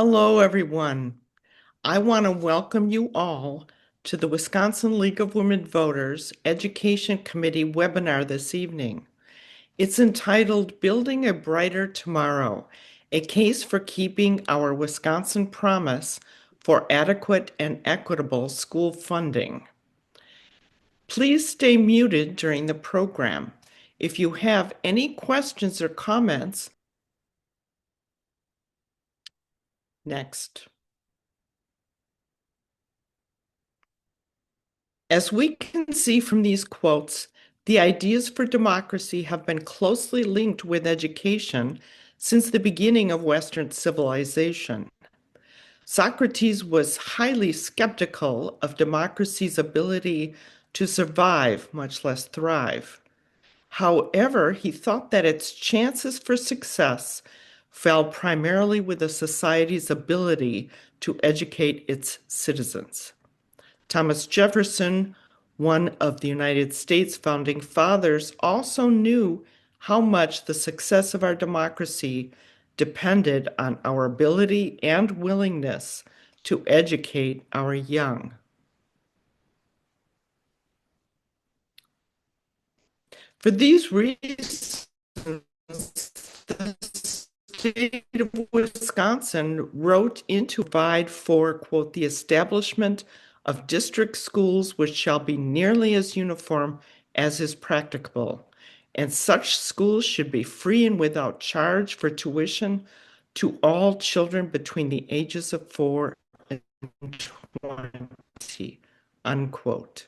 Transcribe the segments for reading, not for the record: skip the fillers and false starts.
Hello, everyone. I want to welcome you all to the Wisconsin League of Women Voters Education Committee webinar this evening. It's entitled Building a Brighter Tomorrow, a case for keeping our Wisconsin promise for adequate and equitable school funding. Please stay muted during the program. If you have any questions or comments, next. As we can see from these quotes, the ideas for democracy have been closely linked with education since the beginning of Western civilization. Socrates was highly skeptical of democracy's ability to survive, much less thrive. However, he thought that its chances for success fell primarily with a society's ability to educate its citizens. Thomas Jefferson, one of the United States founding fathers, also knew how much the success of our democracy depended on our ability and willingness to educate our young. For these reasons, the state of Wisconsin wrote into provide for, quote, the establishment of district schools which shall be nearly as uniform as is practicable. And such schools should be free and without charge for tuition to all children between the ages of 4 and 20, unquote.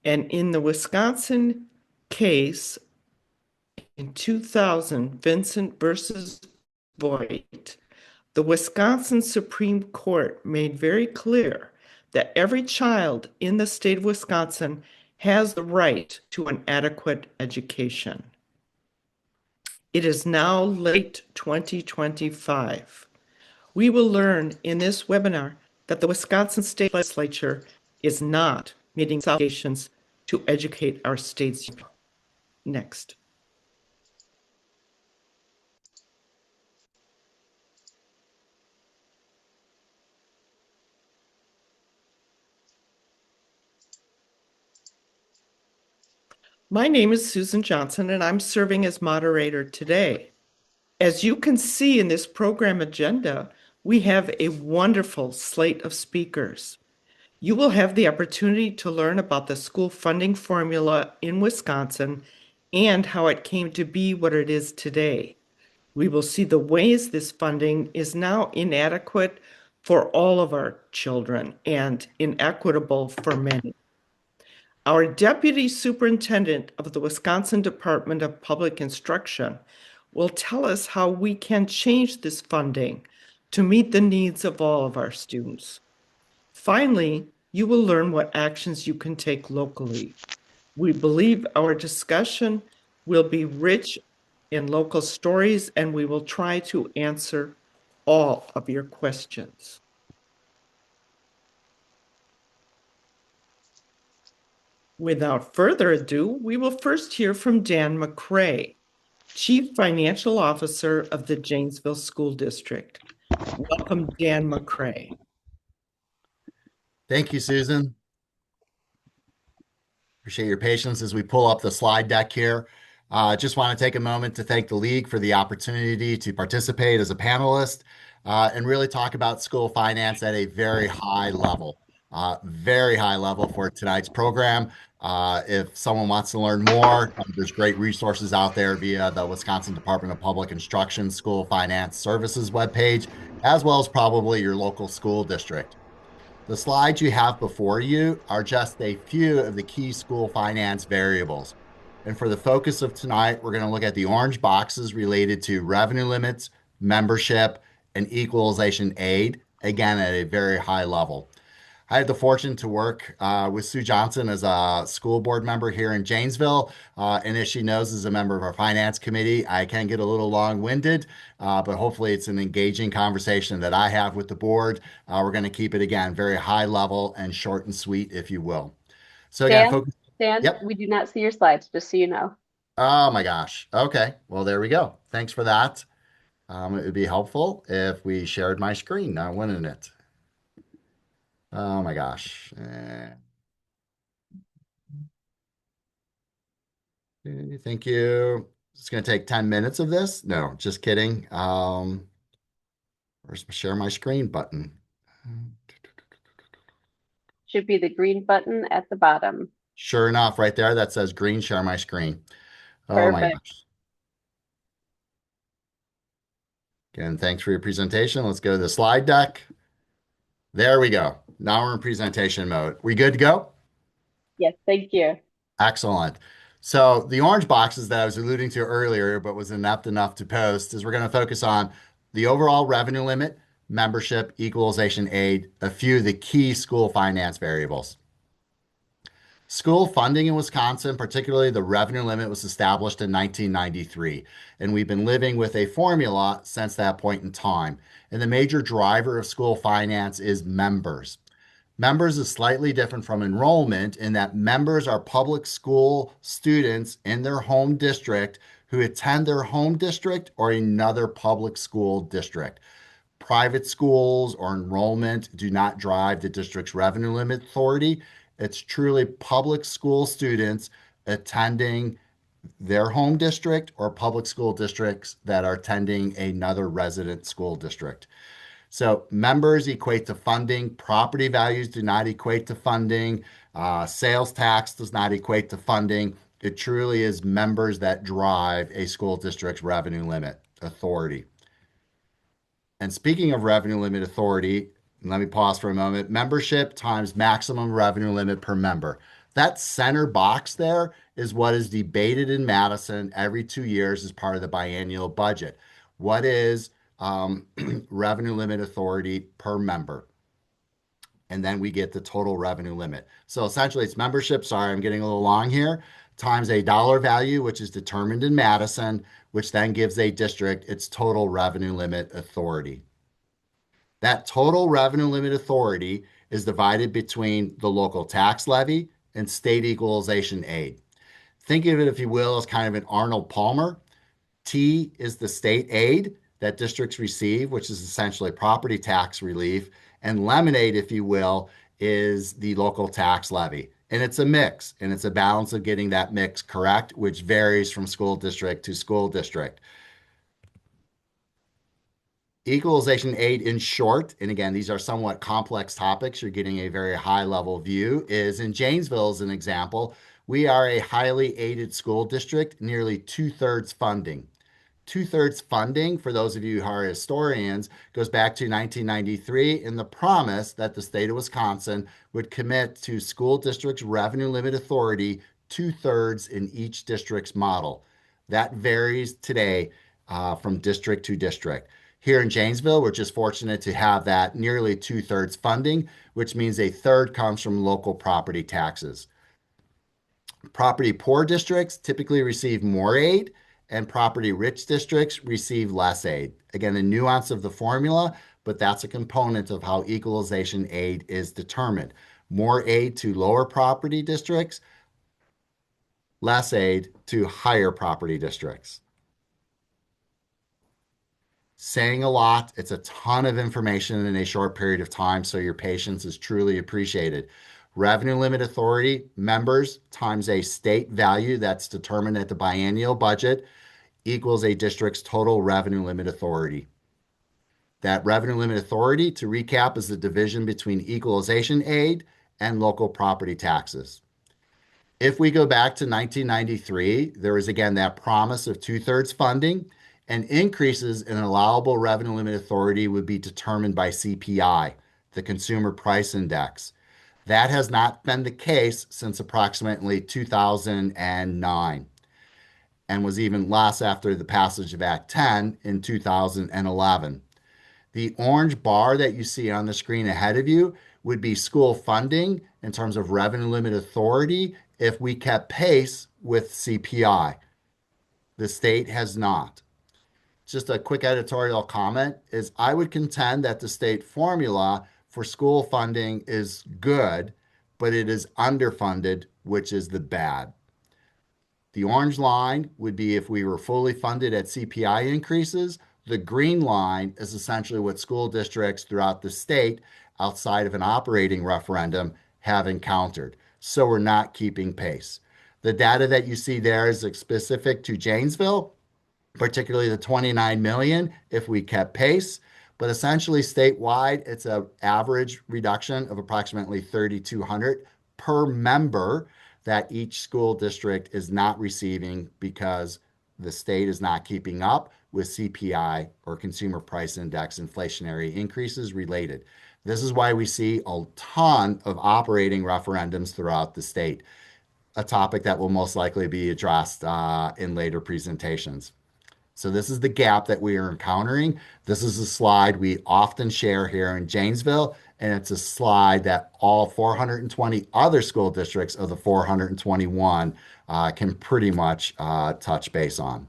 And in the Wisconsin case in 2000, Vincent versus Voigt, the Wisconsin Supreme Court made very clear that every child in the state of Wisconsin has the right to an adequate education. It is now late 2025. We will learn in this webinar that the Wisconsin State Legislature is not meeting its obligations to educate our state's youth. Next. My name is Susan Johnson, and I'm serving as moderator today. As you can see in this program agenda, we have a wonderful slate of speakers. You will have the opportunity to learn about the school funding formula in Wisconsin and how it came to be what it is today. We will see the ways this funding is now inadequate for all of our children and inequitable for many. Our Deputy Superintendent of the Wisconsin Department of Public Instruction will tell us how we can change this funding to meet the needs of all of our students. Finally, you will learn what actions you can take locally. We believe our discussion will be rich in local stories, and we will try to answer all of your questions. Without further ado, we will first hear from Dan McCrea, Chief Financial Officer of the Janesville School District. Welcome, Dan McCrea. Thank you, Susan. Appreciate your patience as we pull up the slide deck here. Just want to take a moment to thank the League for the opportunity to participate as a panelist and really talk about school finance at a very high level. Very high level for tonight's program. If someone wants to learn more, there's great resources out there via the Wisconsin Department of Public Instruction School Finance Services webpage, as well as probably your local school district. The slides you have before you are just a few of the key school finance variables. And for the focus of tonight, we're going to look at the orange boxes related to revenue limits, membership, and equalization aid, again, at a very high level. I had the fortune to work with Sue Johnson as a school board member here in Janesville. And as she knows, as a member of our finance committee, I can get a little long-winded, but hopefully it's an engaging conversation that I have with the board. We're going to keep it, again, very high level and short and sweet, if you will. So again, focus. Dan, Yep. we do not see your slides, just so you know. Oh my gosh. Okay. Well, there we go. Thanks for that. It would be helpful if we shared my screen now, wouldn't it? Oh my gosh. Thank you. It's going to take 10 minutes of this. No, just kidding. Where's my share my screen button? Should be the green button at the bottom. Sure enough, right there, that says green, share my screen. Oh my Perfect. gosh. Again, thanks for your presentation. Let's go to the slide deck. There we go. Now we're in presentation mode. We good to go? Yes, thank you. Excellent. So the orange boxes that I was alluding to earlier, but was inept enough to post, is we're going to focus on the overall revenue limit, membership, equalization aid, a few of the key school finance variables. School funding in Wisconsin, particularly the revenue limit, was established in 1993, and we've been living with a formula since that point in time. And the major driver of school finance is members. Members is slightly different from enrollment in that members are public school students in their home district who attend their home district or another public school district. Private schools or enrollment do not drive the district's revenue limit authority. It's truly public school students attending their home district or public school districts that are attending another resident school district. So members equate to funding. Property values do not equate to funding. Sales tax does not equate to funding. It truly is members that drive a school district's revenue limit authority. And speaking of revenue limit authority, let me pause for a moment. Membership times maximum revenue limit per member. That center box there is what is debated in Madison every 2 years as part of the biennial budget. What is revenue limit authority per member? And then we get the total revenue limit. So essentially, it's membership. Sorry, I'm getting a little long here. Times a dollar value, which is determined in Madison, which then gives a district its total revenue limit authority. That total revenue limit authority is divided between the local tax levy and state equalization aid. Think of it, if you will, as kind of an Arnold Palmer. T is the state aid that districts receive, which is essentially property tax relief. And lemonade, if you will, is the local tax levy. And it's a mix, and it's a balance of getting that mix correct, which varies from school district to school district. Equalization aid, in short, and again, these are somewhat complex topics, you're getting a very high level view, is in Janesville, as an example, we are a highly aided school district, nearly two-thirds funding. Two-thirds funding, for those of you who are historians, goes back to 1993 and the promise that the state of Wisconsin would commit to school districts' revenue limit authority two-thirds in each district's model. That varies today from district to district. Here in Janesville, we're just fortunate to have that nearly two-thirds funding, which means a third comes from local property taxes. Property poor districts typically receive more aid, and property rich districts receive less aid. Again, the nuance of the formula, but that's a component of how equalization aid is determined. More aid to lower property districts, less aid to higher property districts. Saying a lot, it's a ton of information in a short period of time, so your patience is truly appreciated. Revenue limit authority, members times a state value that's determined at the biennial budget equals a district's total revenue limit authority. That revenue limit authority, to recap, is the division between equalization aid and local property taxes. If we go back to 1993, there was again that promise of two-thirds funding, and increases in allowable revenue limit authority would be determined by CPI, the Consumer Price Index. That has not been the case since approximately 2009 and was even less after the passage of Act 10 in 2011. The orange bar that you see on the screen ahead of you would be school funding in terms of revenue limit authority if we kept pace with CPI. The state has not. Just a quick editorial comment is I would contend that the state formula for school funding is good, but it is underfunded, which is the bad. The orange line would be if we were fully funded at CPI increases, The green line is essentially what school districts throughout the state outside of an operating referendum have encountered. So we're not keeping pace. The data that you see there is specific to Janesville, particularly the 29 million if we kept pace. But essentially, statewide, it's an average reduction of approximately 3,200 per member that each school district is not receiving because the state is not keeping up with CPI or consumer price index inflationary increases related. This is why we see a ton of operating referendums throughout the state, a topic that will most likely be addressed in later presentations. So this is the gap that we are encountering. This is a slide we often share here in Janesville, and it's a slide that all 420 other school districts of the 421 can pretty much touch base on.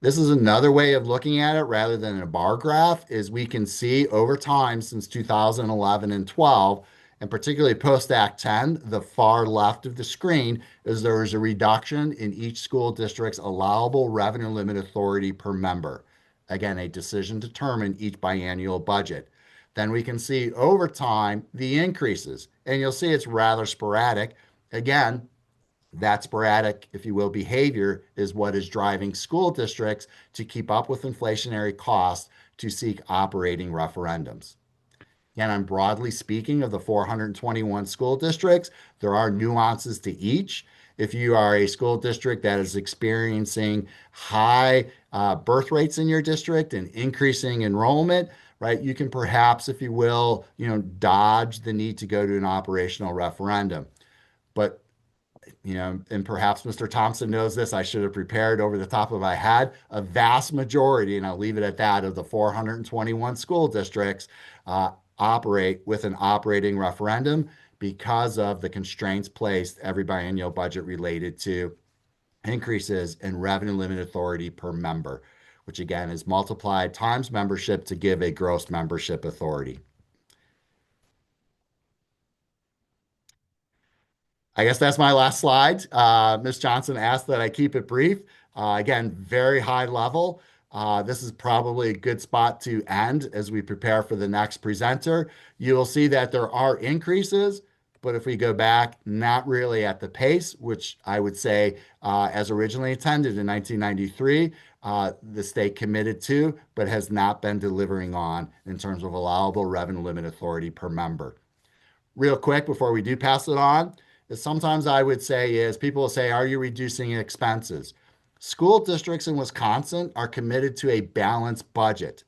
This is another way of looking at it rather than a bar graph, is we can see over time since 2011 and 12, and particularly post Act 10, the far left of the screen is there is a reduction in each school district's allowable revenue limit authority per member. Again, a decision determined each biannual budget. Then we can see over time the increases, and you'll see it's rather sporadic. Again, that sporadic, if you will, behavior is what is driving school districts to keep up with inflationary costs to seek operating referendums. Again, I'm broadly speaking of the 421 school districts. There are nuances to each. If you are a school district that is experiencing high birth rates in your district and increasing enrollment, right, you can perhaps, if you will, dodge the need to go to an operational referendum. But and perhaps Mr. Thompson knows this, I should have prepared over the top of my head, a vast majority, and I'll leave it at that, of the 421 school districts operate with an operating referendum because of the constraints placed every biennial budget related to increases in revenue limit authority per member, which again is multiplied times membership to give a gross membership authority. I guess that's my last slide. Ms. Johnson asked that I keep it brief. Again, very high level. This is probably a good spot to end as we prepare for the next presenter. You will see that there are increases, but if we go back, not really at the pace, which I would say, as originally intended in 1993, the state committed to, but has not been delivering on in terms of allowable revenue limit authority per member. Real quick before we do pass it on, is sometimes I would say is people will say, are you reducing expenses? School districts in Wisconsin are committed to a balanced budget.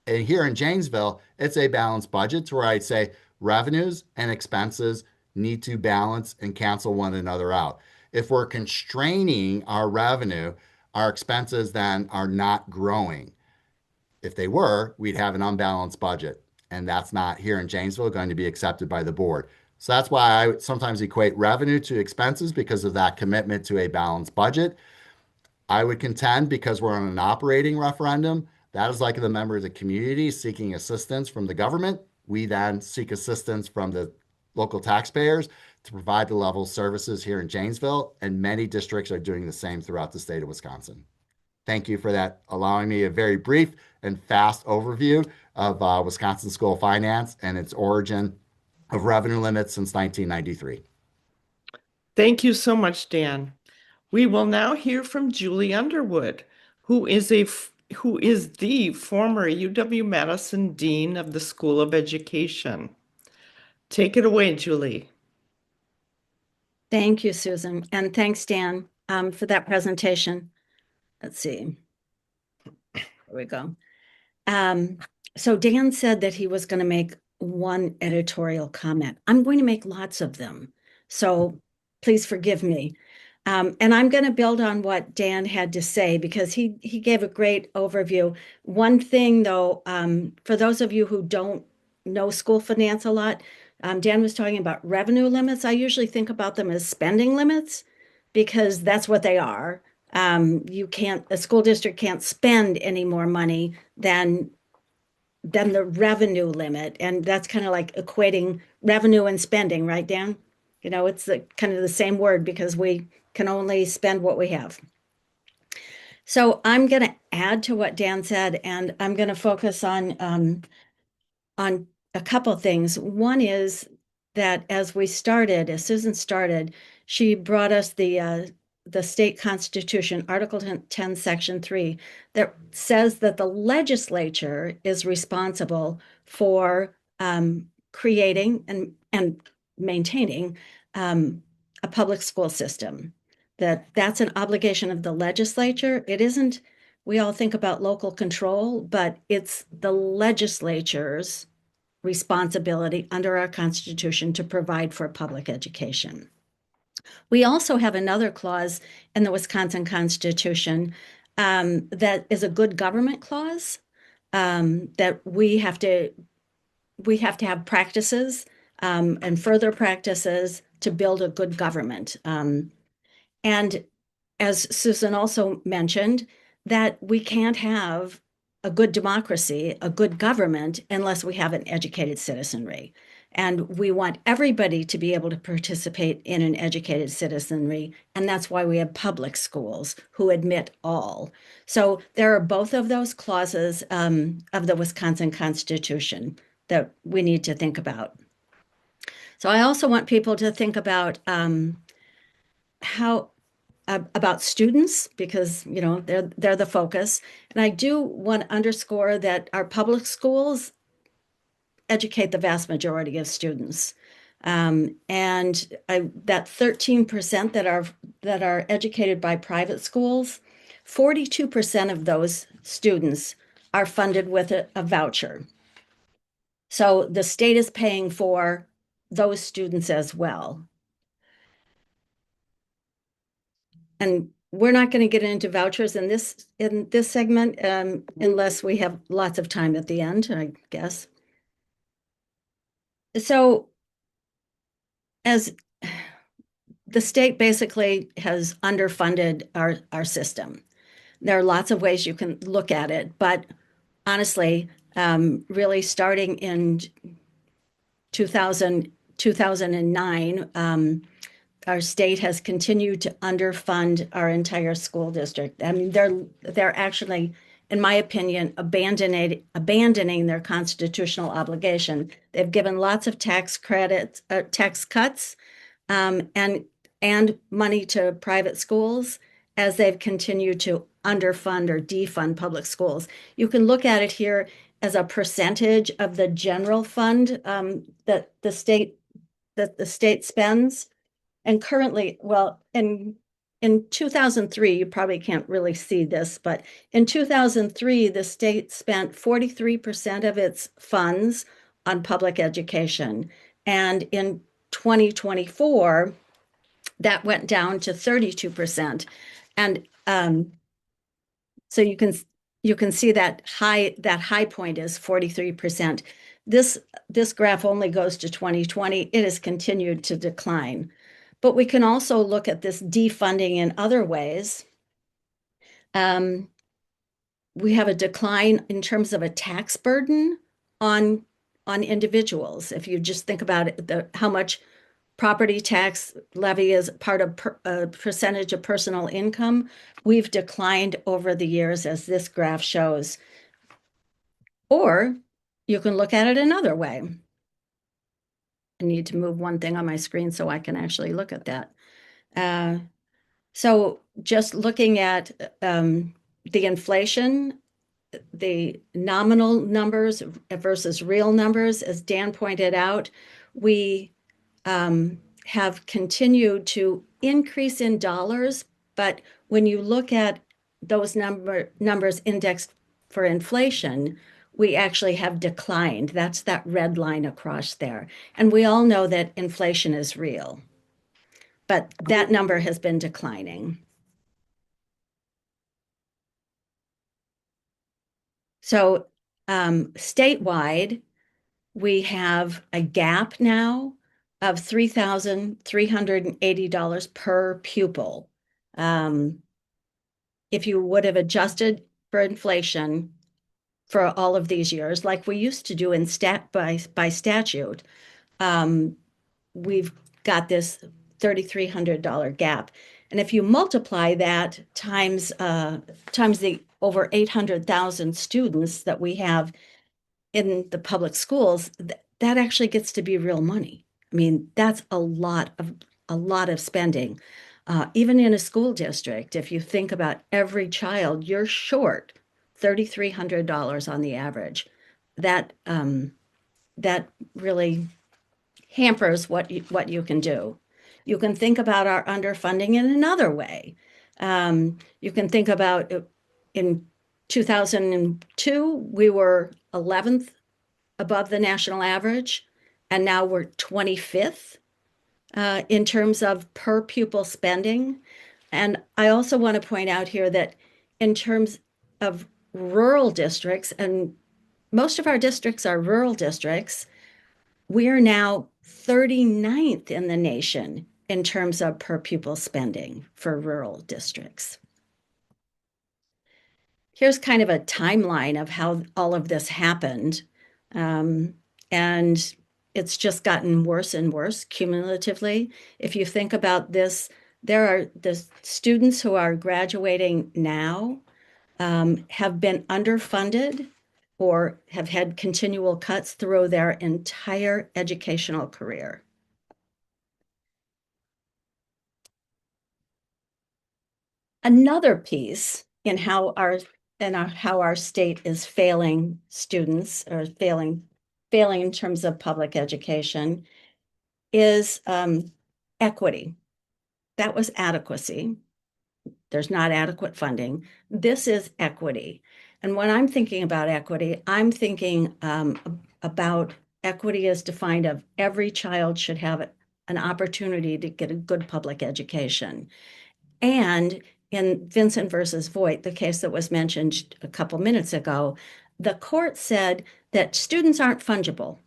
And here in Janesville, it's a balanced budget to where I'd say revenues and expenses need to balance and cancel one another out. If we're constraining our revenue, our expenses then are not growing. If they were, we'd have an unbalanced budget. And that's not here in Janesville going to be accepted by the board. So that's why I sometimes equate revenue to expenses because of that commitment to a balanced budget. I would contend because we're on an operating referendum, that is like the member of the community seeking assistance from the government. We then seek assistance from the local taxpayers to provide the level of services here in Janesville, and many districts are doing the same throughout the state of Wisconsin. Thank you for that, allowing me a very brief and fast overview of Wisconsin school finance and its origin of revenue limits since 1993. Thank you so much, Dan. We will now hear from Julie Underwood, who is the former UW-Madison Dean of the School of Education. Take it away, Julie. Thank you, Susan, and thanks, Dan, for that presentation. Let's see. There we go. So Dan said that he was going to make one editorial comment. I'm going to make lots of them, so please forgive me. And I'm going to build on what Dan had to say because he gave a great overview. One thing, though, for those of you who don't know school finance a lot, Dan was talking about revenue limits. I usually think about them as spending limits because that's what they are. A school district can't spend any more money than the revenue limit. And that's kind of like equating revenue and spending, right, Dan? It's kind of the same word because we can only spend what we have. So I'm going to add to what Dan said, and I'm going to focus on a couple things. One is that as Susan started, she brought us the state constitution, Article 10, Section 3, that says that the legislature is responsible for creating and maintaining a public school system. That's an obligation of the legislature. It isn't, we all think about local control, but it's the legislature's responsibility under our Constitution to provide for public education. We also have another clause in the Wisconsin Constitution that is a good government clause, that we have to have practices and further practices to build a good government. And as Susan also mentioned, that we can't have a good democracy, a good government, unless we have an educated citizenry. And we want everybody to be able to participate in an educated citizenry. And that's why we have public schools who admit all. So there are both of those clauses of the Wisconsin Constitution that we need to think about. So I also want people to think about how about students, because they're the focus. And I do want to underscore that our public schools educate the vast majority of students. And that 13% that are educated by private schools, 42% of those students are funded with a voucher. So the state is paying for those students as well. And we're not going to get into vouchers in this segment unless we have lots of time at the end, I guess. So as the state basically has underfunded our system. There are lots of ways you can look at it, but honestly, really starting in 2009, our state has continued to underfund our entire school district. I mean, they're actually, in my opinion, abandoning their constitutional obligation. They've given lots of tax credits, tax cuts, and money to private schools as they've continued to underfund or defund public schools. You can look at it here as a percentage of the general fund that the state spends. And currently, well, in 2003, you probably can't really see this, but in 2003, the state spent 43% of its funds on public education. And in 2024, that went down to 32%. And so you can see that high point is 43%. This graph only goes to 2020. It has continued to decline. But we can also look at this defunding in other ways. We have a decline in terms of a tax burden on individuals. If you just think about it, how much property tax levy is part of a percentage of personal income, we've declined over the years, as this graph shows. Or you can look at it another way. I need to move one thing on my screen so I can actually look at that. So just looking at the inflation, the nominal numbers versus real numbers, as Dan pointed out, we have continued to increase in dollars, but when you look at those numbers indexed for inflation, we actually have declined. That's that red line across there. And we all know that inflation is real, but that number has been declining. So statewide, we have a gap now of $3,380 per pupil. If you would have adjusted for inflation for all of these years, like we used to do in by statute, we've got this $3,300 gap. And if you multiply that times the over 800,000 students that we have in the public schools, that actually gets to be real money. I mean, that's a lot of spending. Even in a school district, if you think about every child, you're short $3,300 on the average. That really hampers what you can do. You can think about our underfunding in another way. You can think about in 2002, we were 11th above the national average, and now we're 25th in terms of per pupil spending. And I also want to point out here that in terms of rural districts, and most of our districts are rural districts, we are now 39th in the nation in terms of per pupil spending for rural districts. Here's kind of a timeline of how all of this happened. And it's just gotten worse and worse cumulatively. If you think about this, there are the students who are graduating now have been underfunded or have had continual cuts through their entire educational career. Another piece in how our state is failing students or failing in terms of public education is equity. That was adequacy. There's not adequate funding. This is equity. And when I'm thinking about equity, I'm thinking about equity as defined of every child should have an opportunity to get a good public education. And in Vincent versus Voigt, the case that was mentioned a couple minutes ago, the court said that students aren't fungible.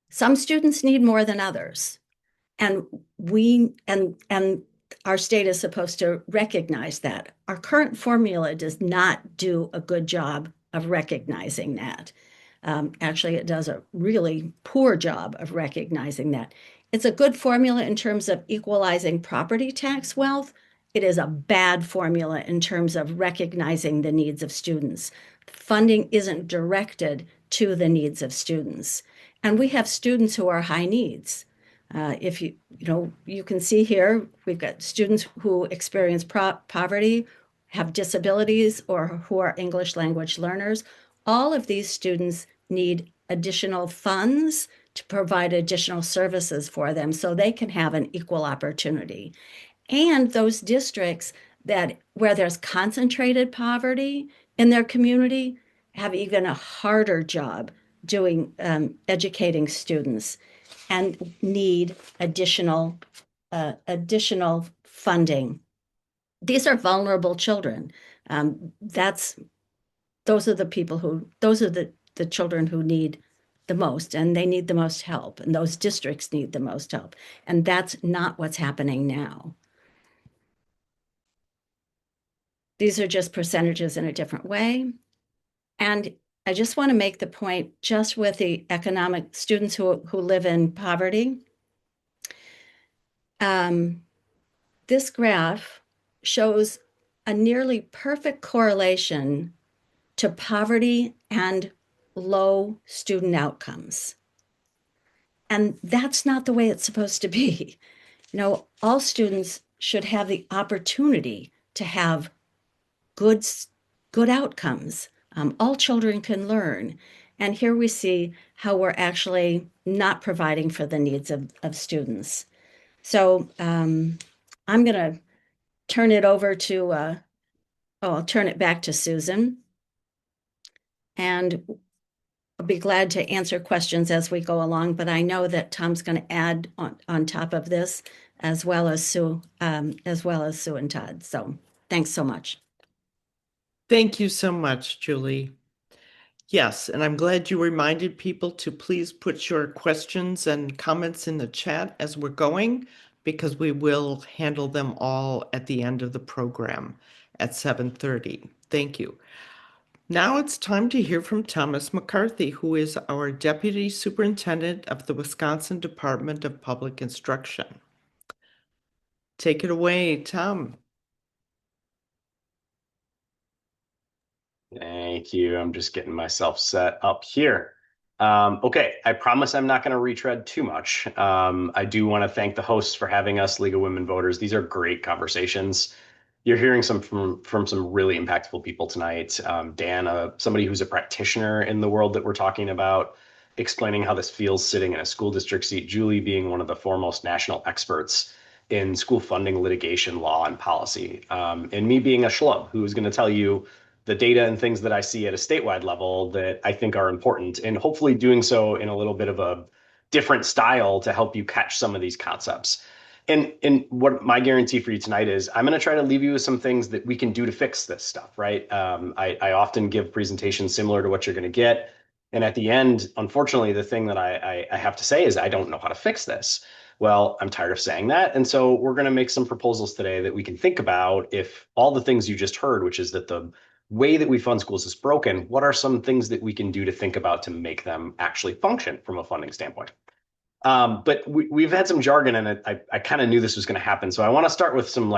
Some students need more than others. And our state is supposed to recognize that. Our current formula does not do a good job of recognizing that. Actually, it does a really poor job of recognizing that. It's a good formula in terms of equalizing property tax wealth. It is a bad formula in terms of recognizing the needs of students. Funding isn't directed to the needs of students. And we have students who are high needs. If you can see here, we've got students who experience poverty, have disabilities, or who are English language learners. All of these students need additional funds to provide additional services for them so they can have an equal opportunity. And those districts where there's concentrated poverty in their community have even a harder job doing educating students and need additional funding. These are vulnerable children. Those are the children who need the most, and they need the most help, and those districts need the most help. And that's not what's happening now. These are just percentages in a different way. And I just want to make the point, just with the economic students who live in poverty, this graph shows a nearly perfect correlation to poverty and low student outcomes. And that's not the way it's supposed to be. All students should have the opportunity to have good outcomes. All children can learn. And here we see how we're actually not providing for the needs of students. So I'm going to turn it over to, I'll turn it back to Susan. And I'll be glad to answer questions as we go along, but I know that Tom's going to add on top of this, as well as Sue and Todd. So thanks so much. Thank you so much, Julie. Yes, and I'm glad you reminded people to please put your questions and comments in the chat as we're going, because we will handle them all at the end of the program at 7:30. Thank you. Now it's time to hear from Thomas McCarthy, who is our Deputy Superintendent of the Wisconsin Department of Public Instruction. Take it away, Tom. Thank you. I'm just getting myself set up here. Okay, I promise I'm not going to retread too much. I do want to thank the hosts for having us, League of Women Voters. These are great conversations. You're hearing some from some really impactful people tonight. Dan, somebody who's a practitioner in the world that we're talking about, explaining how this feels sitting in a school district seat. Julie being one of the foremost national experts in school funding litigation law and policy. And me being a schlub who is going to tell you the data and things that I see at a statewide level that I think are important, and hopefully doing so in a little bit of a different style to help you catch some of these concepts. And what my guarantee for you tonight is I'm going to try to leave you with some things that we can do to fix this stuff, right? I often give presentations similar to what you're going to get. And at the end, unfortunately, the thing that I have to say is I don't know how to fix this. Well, I'm tired of saying that. And so we're going to make some proposals today that we can think about if all the things you just heard, which is that the way that we fund schools is broken, what are some things that we can do to think about to make them actually function from a funding standpoint? But we've had some jargon, and I kind of knew this was going to happen. So I want to start with some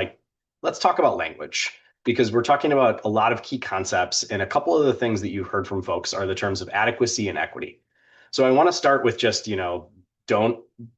let's talk about language, because we're talking about a lot of key concepts, and a couple of the things that you've heard from folks are the terms of adequacy and equity. So I want to start with just,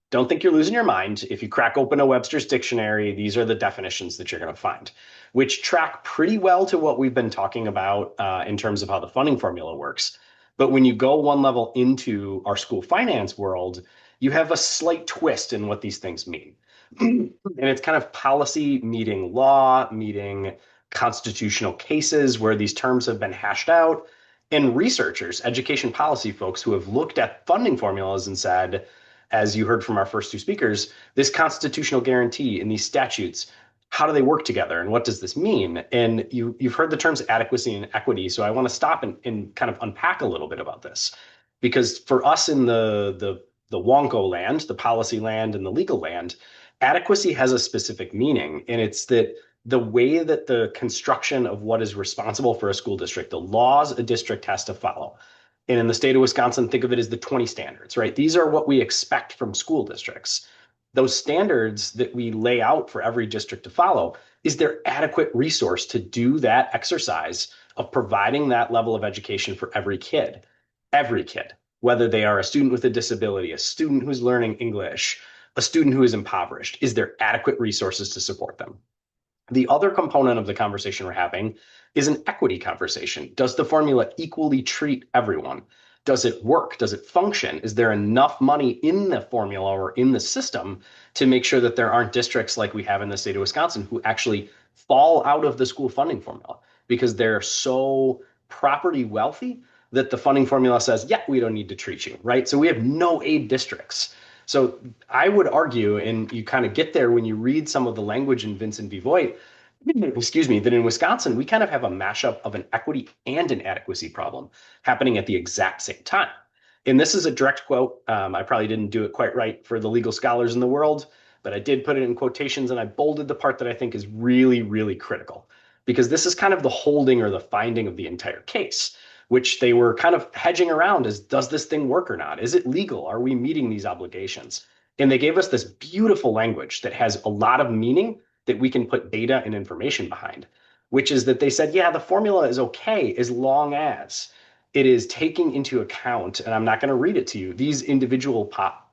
don't think you're losing your mind. If you crack open a Webster's dictionary, these are the definitions that you're going to find, which track pretty well to what we've been talking about in terms of how the funding formula works. But when you go one level into our school finance world, you have a slight twist in what these things mean. And it's kind of policy meeting law, meeting constitutional cases where these terms have been hashed out. And researchers, education policy folks who have looked at funding formulas and said, as you heard from our first two speakers, this constitutional guarantee and these statutes, how do they work together and what does this mean? And you've heard the terms adequacy and equity. So I want to stop and kind of unpack a little bit about this. Because for us in the Wonko land, the policy land and the legal land, adequacy has a specific meaning. And it's that the way that the construction of what is responsible for a school district, the laws a district has to follow. And in the state of Wisconsin, think of it as the 20 standards, right? These are what we expect from school districts. Those standards that we lay out for every district to follow, is there adequate resource to do that exercise of providing that level of education for every kid, whether they are a student with a disability, a student who's learning English, a student who is impoverished? Is there adequate resources to support them? The other component of the conversation we're having is an equity conversation. Does the formula equally treat everyone? Does it work? Does it function? Is there enough money in the formula or in the system to make sure that there aren't districts like we have in the state of Wisconsin who actually fall out of the school funding formula because they're so property wealthy that the funding formula says, yeah, we don't need to treat you, right? So we have no aid districts. So I would argue, and you kind of get there when you read some of the language in Vincent v. Voigt, that in Wisconsin, we kind of have a mashup of an equity and an adequacy problem happening at the exact same time. And this is a direct quote. I probably didn't do it quite right for the legal scholars in the world, but I did put it in quotations and I bolded the part that I think is really, really critical, because this is kind of the holding or the finding of the entire case, which they were kind of hedging around as, does this thing work or not? Is it legal? Are we meeting these obligations? And they gave us this beautiful language that has a lot of meaning that we can put data and information behind, which is that they said, yeah, the formula is okay as long as it is taking into account, and I'm not going to read it to you, these individual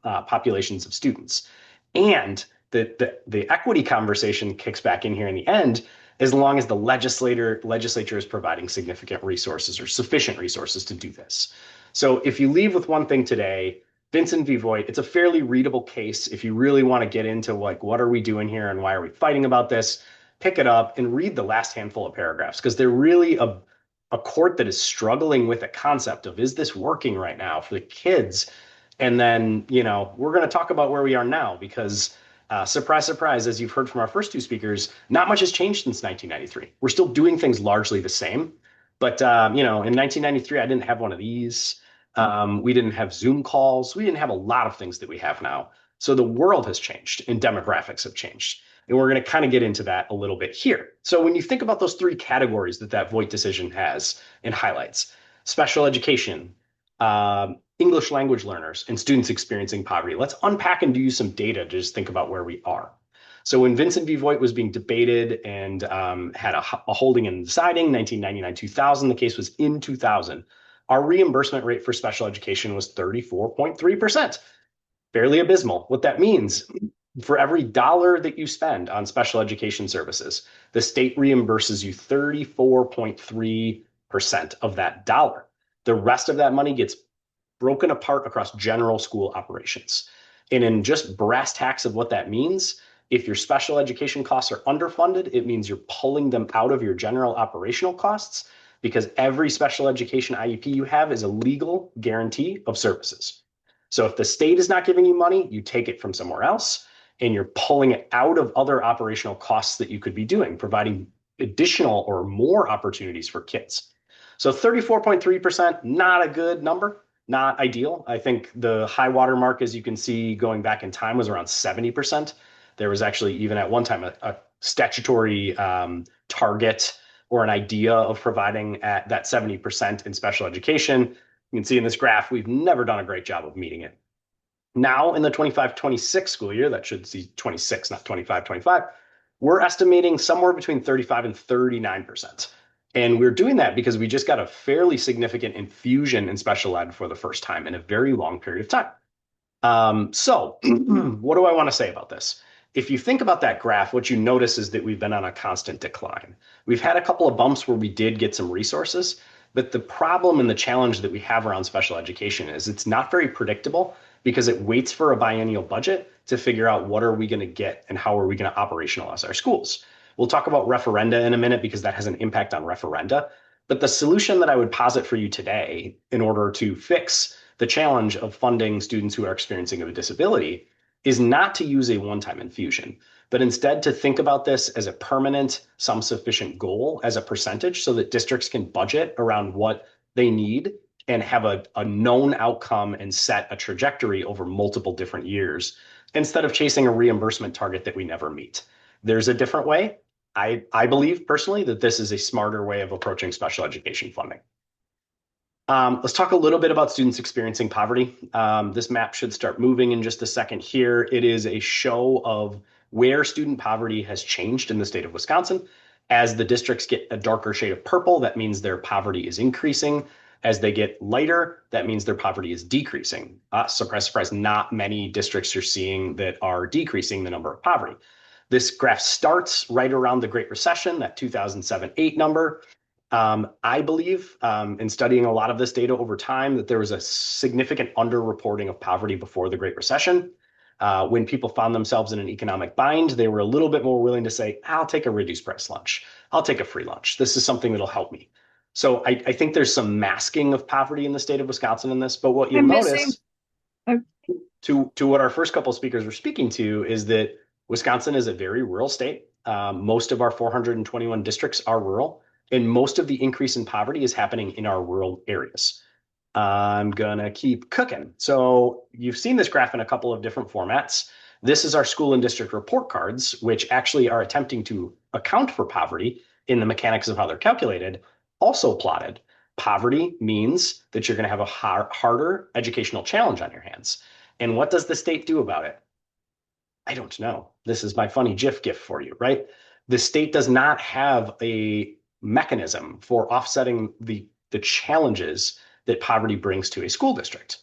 populations of students. And the equity conversation kicks back in here in the end, as long as the legislature is providing significant resources or sufficient resources to do this. So if you leave with one thing today, Vincent v. Voigt, it's a fairly readable case. If you really want to get into what are we doing here and why are we fighting about this, pick it up and read the last handful of paragraphs, because they're really a court that is struggling with a concept of, is this working right now for the kids? And then, we're going to talk about where we are now, because surprise, surprise, as you've heard from our first two speakers, not much has changed since 1993. We're still doing things largely the same. But, in 1993, I didn't have one of these. We didn't have Zoom calls. We didn't have a lot of things that we have now. So the world has changed and demographics have changed. And we're going to kind of get into that a little bit here. So when you think about those three categories that Voigt decision has and highlights, special education, English language learners, and students experiencing poverty, let's unpack and do some data to just think about where we are. So when Vincent v. Voigt was being debated and had a holding and deciding, 1999, 2000, the case was in 2000. Our reimbursement rate for special education was 34.3%, fairly abysmal. What that means, for every dollar that you spend on special education services, the state reimburses you 34.3% of that dollar. The rest of that money gets broken apart across general school operations. And in just brass tacks of what that means, if your special education costs are underfunded, it means you're pulling them out of your general operational costs, because every special education IEP you have is a legal guarantee of services. So if the state is not giving you money, you take it from somewhere else, and you're pulling it out of other operational costs that you could be doing, providing additional or more opportunities for kids. So 34.3%, not a good number, not ideal. I think the high water mark, as you can see, going back in time, was around 70%. There was actually even at one time a statutory target or an idea of providing at that 70% in special education. You can see in this graph, we've never done a great job of meeting it. Now in the 25-26 school year, that should see 26, not 25-25, we're estimating somewhere between 35 and 39%. And we're doing that because we just got a fairly significant infusion in special ed for the first time in a very long period of time. So what do I want to say about this? If you think about that graph, what you notice is that we've been on a constant decline. We've had a couple of bumps where we did get some resources, but the problem and the challenge that we have around special education is it's not very predictable, because it waits for a biennial budget to figure out what are we going to get and how are we going to operationalize our schools. We'll talk about referenda in a minute because that has an impact on referenda. But the solution that I would posit for you today in order to fix the challenge of funding students who are experiencing a disability is not to use a one-time infusion, but instead to think about this as a permanent, some sufficient goal as a percentage so that districts can budget around what they need and have a known outcome and set a trajectory over multiple different years instead of chasing a reimbursement target that we never meet. There's a different way. I believe personally that this is a smarter way of approaching special education funding. Let's talk a little bit about students experiencing poverty. This map should start moving in just a second here. It is a show of where student poverty has changed in the state of Wisconsin. As the districts get a darker shade of purple, that means their poverty is increasing. As they get lighter, that means their poverty is decreasing. Surprise, surprise, not many districts are seeing that are decreasing the number of poverty. This graph starts right around the Great Recession, that 2007-8 number. I believe, in studying a lot of this data over time, that there was a significant underreporting of poverty before the Great Recession. When people found themselves in an economic bind, they were a little bit more willing to say, I'll take a reduced price lunch. I'll take a free lunch. This is something that'll help me. So I think there's some masking of poverty in the state of Wisconsin in this, but what you'll notice to what our first couple of speakers were speaking to is that Wisconsin is a very rural state. Most of our 421 districts are rural, and most of the increase in poverty is happening in our rural areas. I'm gonna keep cooking. So you've seen this graph in a couple of different formats. This is our school and district report cards, which actually are attempting to account for poverty in the mechanics of how they're calculated. Also plotted, poverty means that you're going to have a harder educational challenge on your hands. And what does the state do about it? I don't know. This is my funny GIF for you, right? The state does not have a mechanism for offsetting the challenges that poverty brings to a school district.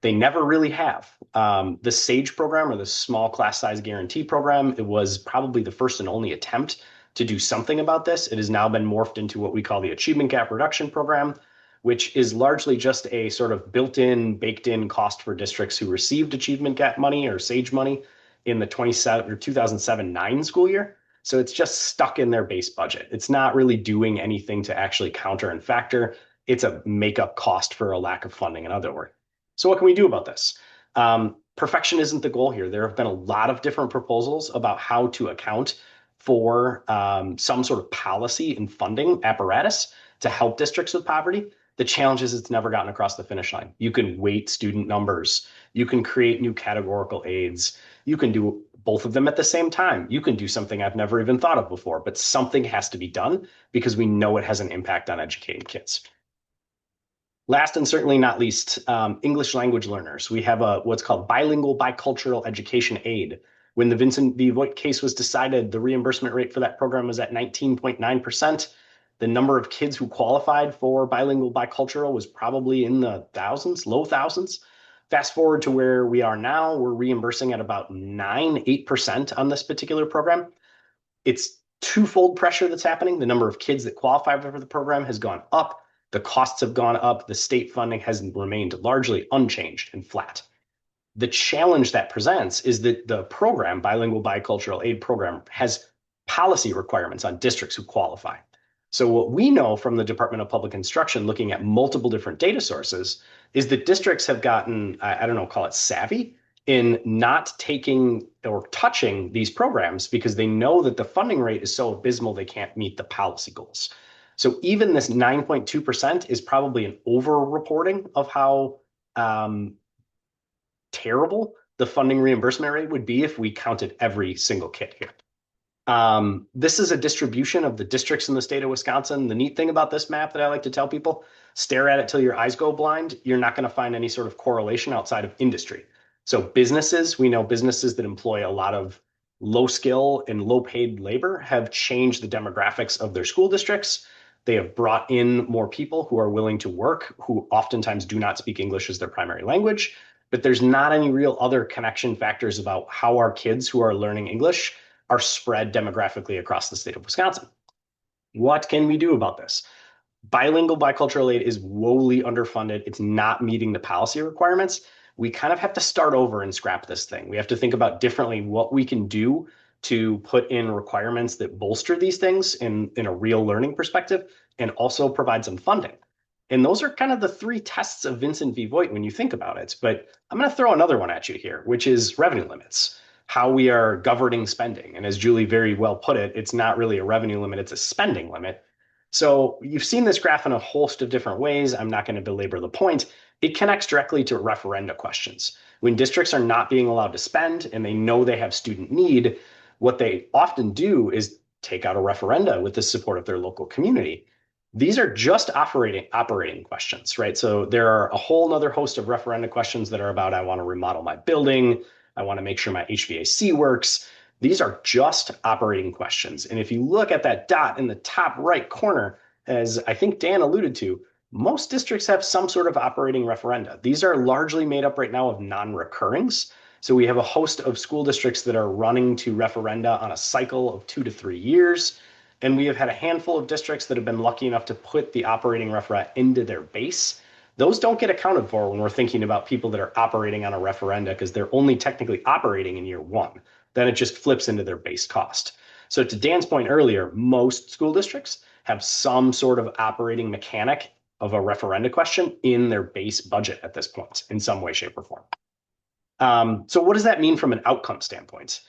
They never really have. The SAGE program, or the Small Class Size Guarantee program, it was probably the first and only attempt to do something about this. It has now been morphed into what we call the Achievement Gap Reduction Program, which is largely just a sort of built-in, baked-in cost for districts who received Achievement Gap money or SAGE money in the 2007-9 school year. So it's just stuck in their base budget. It's not really doing anything to actually counter and factor. It's a makeup cost for a lack of funding, in other words. So what can we do about this? Perfection isn't the goal here. There have been a lot of different proposals about how to account for some sort of policy and funding apparatus to help districts with poverty. The challenge is it's never gotten across the finish line. You can weight student numbers. You can create new categorical aids. You can do both of them at the same time. You can do something I've never even thought of before, but something has to be done because we know it has an impact on educating kids. Last and certainly not least, English language learners. We have what's called bilingual bicultural education aid, When the Vincent v. Voigt case was decided, the reimbursement rate for that program was at 19.9%. The number of kids who qualified for bilingual bicultural was probably in the thousands, low thousands. Fast forward to where we are now, we're reimbursing at about 8% on this particular program. It's twofold pressure that's happening. The number of kids that qualify for the program has gone up. The costs have gone up. The state funding has remained largely unchanged and flat. The challenge that presents is that the program, Bilingual Bicultural Aid Program, has policy requirements on districts who qualify. So what we know from the Department of Public Instruction, looking at multiple different data sources, is that districts have gotten, I don't know, call it savvy, in not taking or touching these programs because they know that the funding rate is so abysmal they can't meet the policy goals. So even this 9.2% is probably an over-reporting of how terrible the funding reimbursement rate would be if we counted every single kid here. This is a distribution of the districts in the state of Wisconsin. The neat thing about this map that I like to tell people, stare at it till your eyes go blind. You're not going to find any sort of correlation outside of industry. So businesses, we know businesses that employ a lot of low skill and low paid labor have changed the demographics of their school districts. They have brought in more people who are willing to work, who oftentimes do not speak English as their primary language. But there's not any real other connection factors about how our kids who are learning English are spread demographically across the state of Wisconsin. What can we do about this? Bilingual bicultural aid is woefully underfunded. It's not meeting the policy requirements. We kind of have to start over and scrap this thing. We have to think about differently what we can do to put in requirements that bolster these things in a real learning perspective and also provide some funding. And those are kind of the three tests of Vincent v. Voigt when you think about it. But I'm going to throw another one at you here, which is revenue limits, how we are governing spending. And as Julie very well put it, it's not really a revenue limit, it's a spending limit. So you've seen this graph in a host of different ways. I'm not going to belabor the point. It connects directly to referenda questions. When districts are not being allowed to spend and they know they have student need, what they often do is take out a referenda with the support of their local community. These are just operating questions, right? So there are a whole nother host of referenda questions that are about, I want to remodel my building. I want to make sure my HVAC works. These are just operating questions. And if you look at that dot in the top right corner, as I think Dan alluded to, most districts have some sort of operating referenda. These are largely made up right now of non-recurrings. So we have a host of school districts that are running to referenda on a cycle of 2 to 3 years. And we have had a handful of districts that have been lucky enough to put the operating referenda into their base. Those don't get accounted for when we're thinking about people that are operating on a referenda because they're only technically operating in year one. Then it just flips into their base cost. So to Dan's point earlier, most school districts have some sort of operating mechanic of a referenda question in their base budget at this point in some way, shape, or form. So what does that mean from an outcome standpoint?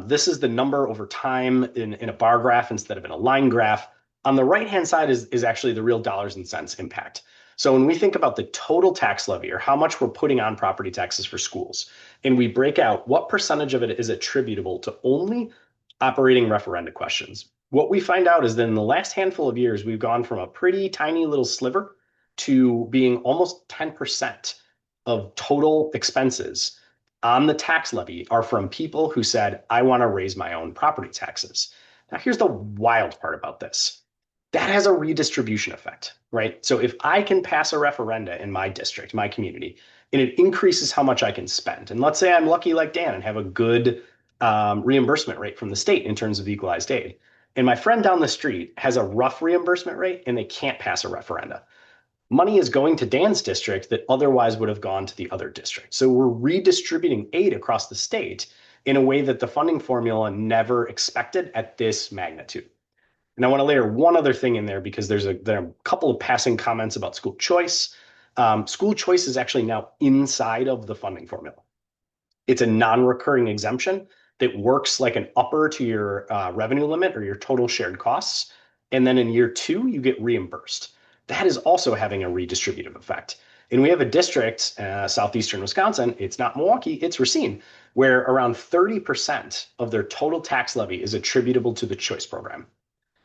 This is the number over time in a bar graph instead of in a line graph. On the right-hand side is actually the real dollars and cents impact. So when we think about the total tax levy or how much we're putting on property taxes for schools, and we break out what percentage of it is attributable to only operating referenda questions, what we find out is that in the last handful of years, we've gone from a pretty tiny little sliver to being almost 10% of total expenses on the tax levy are from people who said, I want to raise my own property taxes. Now, here's the wild part about this. That has a redistribution effect, right? So if I can pass a referenda in my district, my community, and it increases how much I can spend, and let's say I'm lucky like Dan and have a good reimbursement rate from the state in terms of equalized aid, and my friend down the street has a rough reimbursement rate and they can't pass a referenda, money is going to Dan's district that otherwise would have gone to the other district. So we're redistributing aid across the state in a way that the funding formula never expected at this magnitude. And I want to layer one other thing in there because there are a couple of passing comments about school choice. School choice is actually now inside of the funding formula. It's a non-recurring exemption that works like an upper to your revenue limit or your total shared costs. And then in year 2, you get reimbursed. That is also having a redistributive effect. And we have a district, southeastern Wisconsin, it's not Milwaukee, it's Racine, where around 30% of their total tax levy is attributable to the choice program.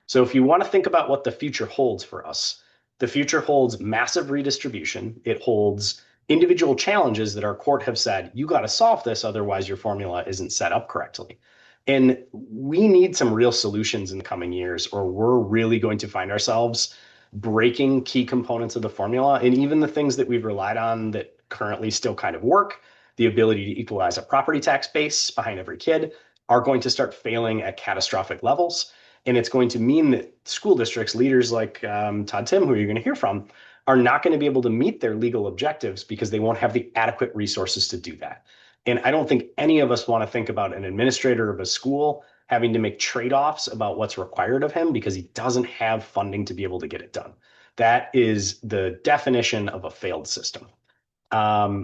So if you want to think about what the future holds for us, the future holds massive redistribution. It holds individual challenges that our court have said, you got to solve this, otherwise your formula isn't set up correctly. And we need some real solutions in the coming years, or we're really going to find ourselves breaking key components of the formula. And even the things that we've relied on that currently still kind of work, the ability to equalize a property tax base behind every kid, are going to start failing at catastrophic levels. And it's going to mean that school districts, leaders like Todd Tim, who you're going to hear from, are not going to be able to meet their legal objectives because they won't have the adequate resources to do that. And I don't think any of us want to think about an administrator of a school having to make trade-offs about what's required of him because he doesn't have funding to be able to get it done. That is the definition of a failed system. My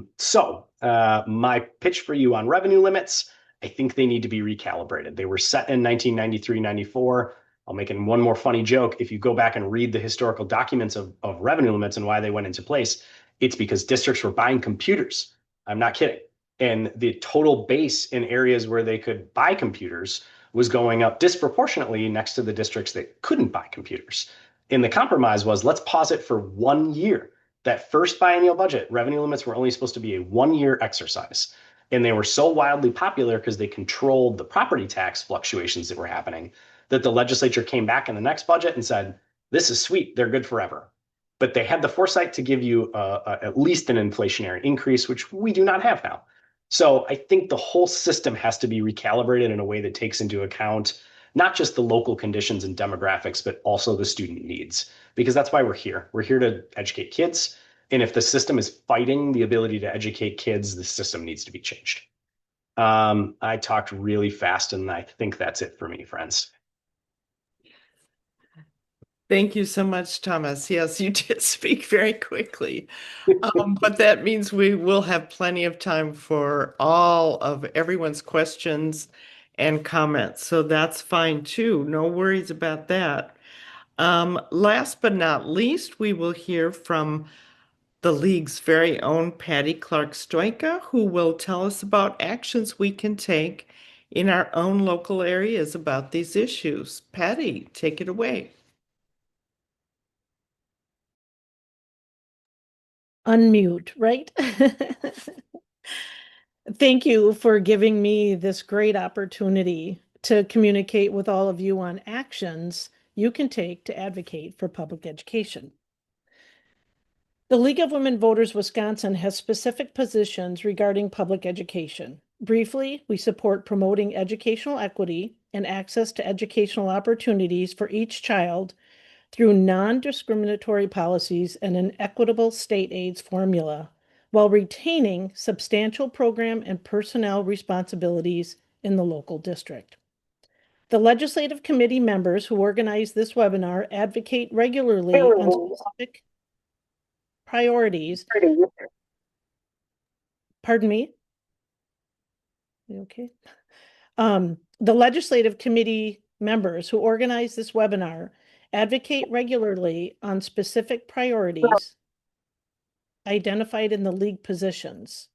pitch for you on revenue limits, I think they need to be recalibrated. They were set in 1993, 94. I'll make one more funny joke. If you go back and read the historical documents of revenue limits and why they went into place, it's because districts were buying computers. I'm not kidding. And the total base in areas where they could buy computers was going up disproportionately next to the districts that couldn't buy computers. And the compromise was, let's pause it for 1 year. That first biennial budget, revenue limits were only supposed to be a 1-year exercise. And they were so wildly popular because they controlled the property tax fluctuations that were happening that the legislature came back in the next budget and said, this is sweet, they're good forever. But they had the foresight to give you at least an inflationary increase, which we do not have now. So I think the whole system has to be recalibrated in a way that takes into account not just the local conditions and demographics, but also the student needs, because that's why we're here. We're here to educate kids. And if the system is fighting the ability to educate kids, the system needs to be changed. I talked really fast, and I think that's it for me, friends. Thank you so much, Thomas. Yes, you did speak very quickly. But that means we will have plenty of time for all of everyone's questions and comments. So that's fine too. No worries about that. Last but not least, we will hear from the League's very own Patti Clark-Stojke, who will tell us about actions we can take in our own local areas about these issues. Patti, take it away. Unmute, right? Thank you for giving me this great opportunity to communicate with all of you on actions you can take to advocate for public education. The League of Women Voters Wisconsin has specific positions regarding public education. Briefly, we support promoting educational equity and access to educational opportunities for each child through non-discriminatory policies and an equitable state aids formula, while retaining substantial program and personnel responsibilities in the local district. The legislative committee members who organize this webinar advocate regularly on specific priorities. Pardon me? Okay. The legislative committee members who organize this webinar advocate regularly on specific priorities identified in the league positions.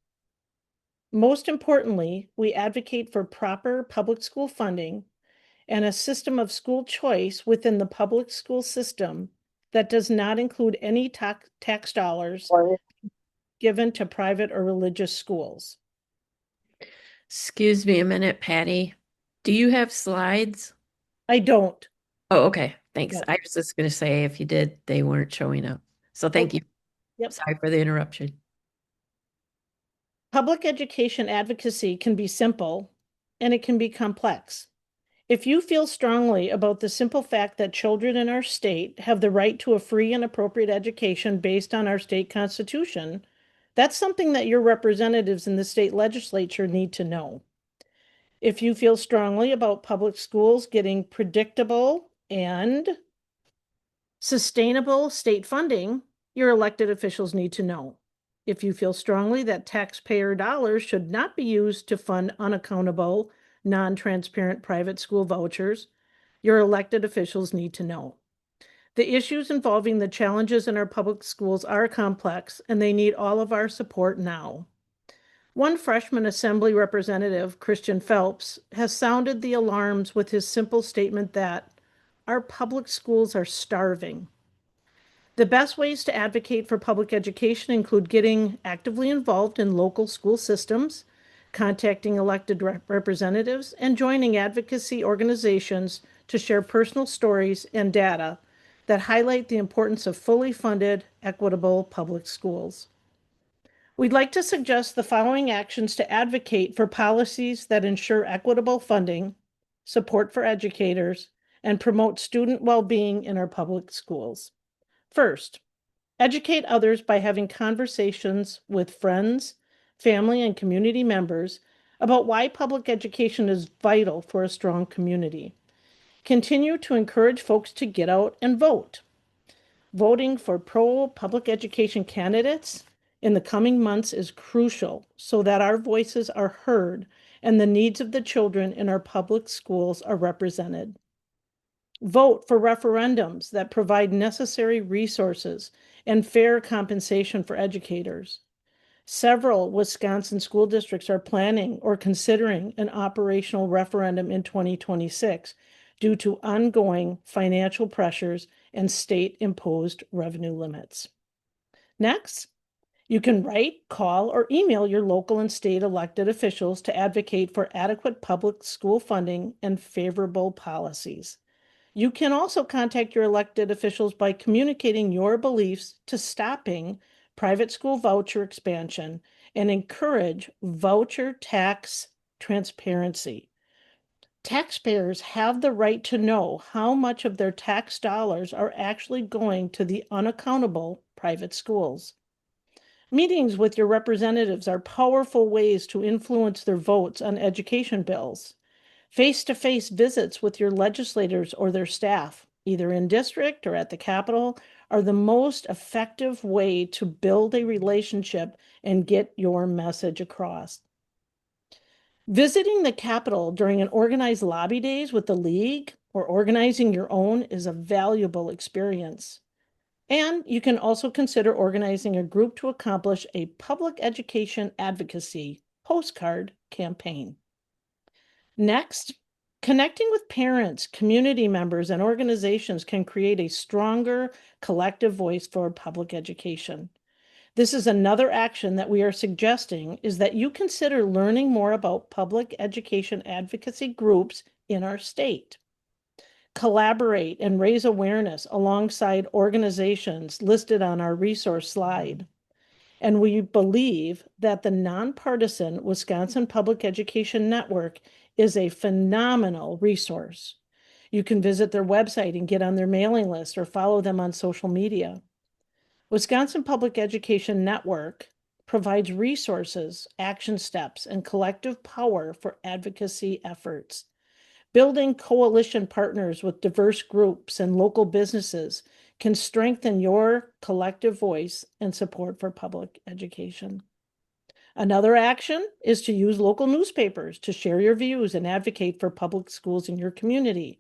Most importantly, we advocate for proper public school funding and a system of school choice within the public school system that does not include any tax dollars given to private or religious schools. Excuse me a minute, Patti. Do you have slides? I don't. Oh, okay. Thanks. No. I was just going to say if you did, they weren't showing up. So thank you. Yep. Sorry for the interruption. Public education advocacy can be simple and it can be complex. If you feel strongly about the simple fact that children in our state have the right to a free and appropriate education based on our state constitution, that's something that your representatives in the state legislature need to know. If you feel strongly about public schools getting predictable and sustainable state funding, your elected officials need to know. If you feel strongly that taxpayer dollars should not be used to fund unaccountable, non-transparent private school vouchers, your elected officials need to know. The issues involving the challenges in our public schools are complex, and they need all of our support now. One freshman assembly representative, Christian Phelps, has sounded the alarms with his simple statement that our public schools are starving. The best ways to advocate for public education include getting actively involved in local school systems, contacting elected representatives, and joining advocacy organizations to share personal stories and data that highlight the importance of fully funded, equitable public schools. We'd like to suggest the following actions to advocate for policies that ensure equitable funding, support for educators, and promote student well-being in our public schools. First, educate others by having conversations with friends, family, and community members about why public education is vital for a strong community. Continue to encourage folks to get out and vote. Voting for pro-public education candidates in the coming months is crucial so that our voices are heard and the needs of the children in our public schools are represented. Vote for referendums that provide necessary resources and fair compensation for educators. Several Wisconsin school districts are planning or considering an operational referendum in 2026 due to ongoing financial pressures and state-imposed revenue limits. Next, you can write, call, or email your local and state elected officials to advocate for adequate public school funding and favorable policies. You can also contact your elected officials by communicating your beliefs to stopping private school voucher expansion and encourage voucher tax transparency. Taxpayers have the right to know how much of their tax dollars are actually going to the unaccountable private schools. Meetings with your representatives are powerful ways to influence their votes on education bills. Face-to-face visits with your legislators or their staff, either in district or at the Capitol, are the most effective way to build a relationship and get your message across. Visiting the Capitol during an organized lobby days with the League or organizing your own is a valuable experience. And you can also consider organizing a group to accomplish a public education advocacy postcard campaign. Next, connecting with parents, community members, and organizations can create a stronger collective voice for public education. This is another action that we are suggesting is that you consider learning more about public education advocacy groups in our state. Collaborate and raise awareness alongside organizations listed on our resource slide. And we believe that the nonpartisan Wisconsin Public Education Network is a phenomenal resource. You can visit their website and get on their mailing list or follow them on social media. Wisconsin Public Education Network provides resources, action steps, and collective power for advocacy efforts. Building coalition partners with diverse groups and local businesses can strengthen your collective voice and support for public education. Another action is to use local newspapers to share your views and advocate for public schools in your community.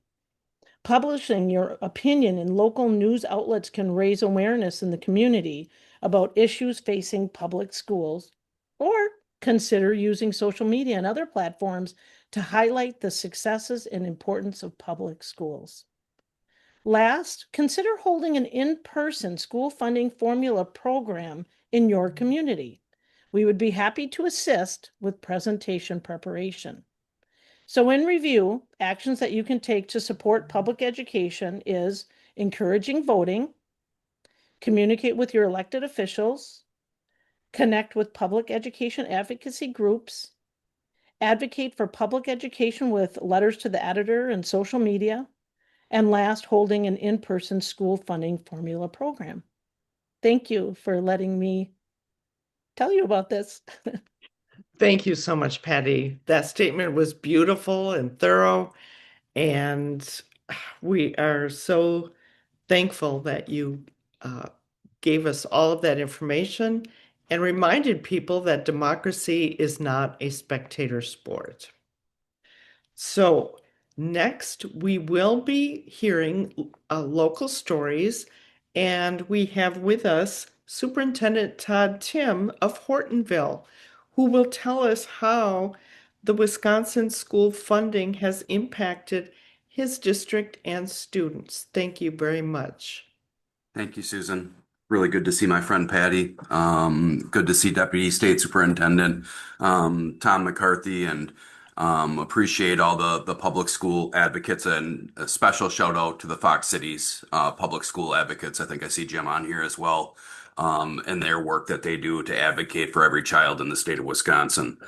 Publishing your opinion in local news outlets can raise awareness in the community about issues facing public schools, or consider using social media and other platforms to highlight the successes and importance of public schools. Last, consider holding an in-person school funding formula program in your community. We would be happy to assist with presentation preparation. So in review, actions that you can take to support public education is encouraging voting, communicate with your elected officials, connect with public education advocacy groups, advocate for public education with letters to the editor and social media, and last, holding an in-person school funding formula program. Thank you for letting me tell you about this. Thank you so much, Patty. That statement was beautiful and thorough, and we are so thankful that you gave us all of that information and reminded people that democracy is not a spectator sport. So next, we will be hearing local stories, and we have with us Superintendent Todd Tim of Hortonville, who will tell us how the Wisconsin school funding has impacted his district and students. Thank you very much. Thank you, Susan. Really good to see my friend Patty. Good to see Deputy State Superintendent Tom McCarthy, and appreciate all the public school advocates, and a special shout out to the Fox Cities public school advocates. I think I see Jim on here as well, and their work that they do to advocate for every child in the state of Wisconsin.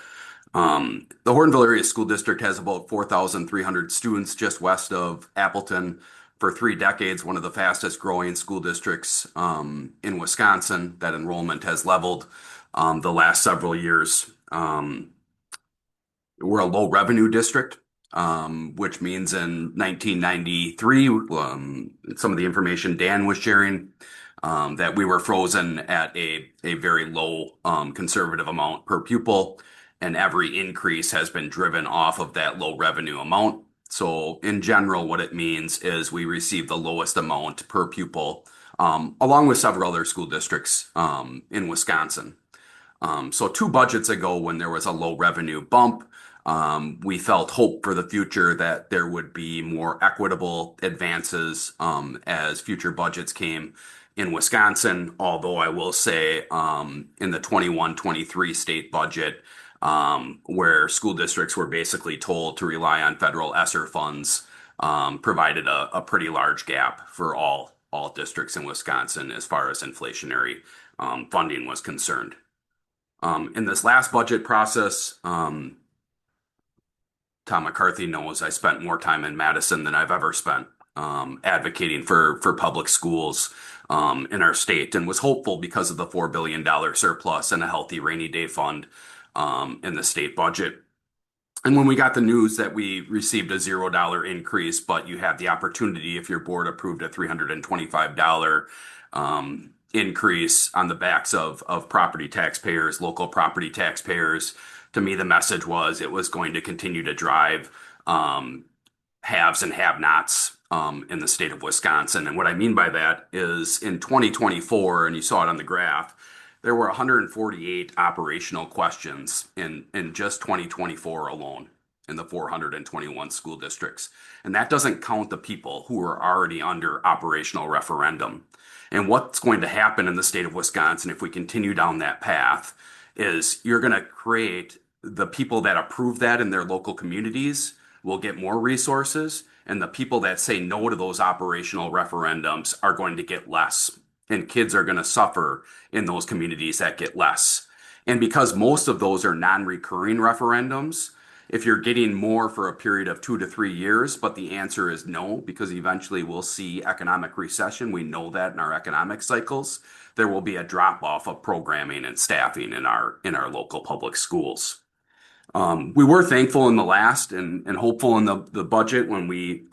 The Hortonville Area School District has about 4,300 students just west of Appleton. For 3 decades, one of the fastest growing school districts in Wisconsin. That enrollment has leveled the last several years. We're a low revenue district, which means in 1993, some of the information Dan was sharing, that we were frozen at a very low conservative amount per pupil, and every increase has been driven off of that low revenue amount. So in general, what it means is we receive the lowest amount per pupil, along with several other school districts in Wisconsin. So 2 budgets ago, when there was a low revenue bump, we felt hope for the future that there would be more equitable advances as future budgets came in Wisconsin. Although I will say, in the 21-23 state budget, where school districts were basically told to rely on federal ESSER funds, provided a pretty large gap for all districts in Wisconsin as far as inflationary funding was concerned. In this last budget process, Tom McCarthy knows I spent more time in Madison than I've ever spent advocating for public schools in our state, and was hopeful because of the $4 billion surplus and a healthy rainy day fund in the state budget. And when we got the news that we received a $0 increase, but you had the opportunity, if your board approved a $325 increase on the backs of property taxpayers, local property taxpayers, to me, the message was it was going to continue to drive haves and have-nots in the state of Wisconsin. And what I mean by that is in 2024, and you saw it on the graph, there were 148 operational questions in just 2024 alone in the 421 school districts. And that doesn't count the people who are already under operational referendum. And what's going to happen in the state of Wisconsin if we continue down that path is you're going to create the people that approve that in their local communities will get more resources, and the people that say no to those operational referendums are going to get less. And kids are going to suffer in those communities that get less. And because most of those are non-recurring referendums, if you're getting more for a period of 2 to 3 years, but the answer is no, because eventually we'll see economic recession, we know that in our economic cycles, there will be a drop off of programming and staffing in our local public schools. We were thankful in the last and hopeful in the budget when we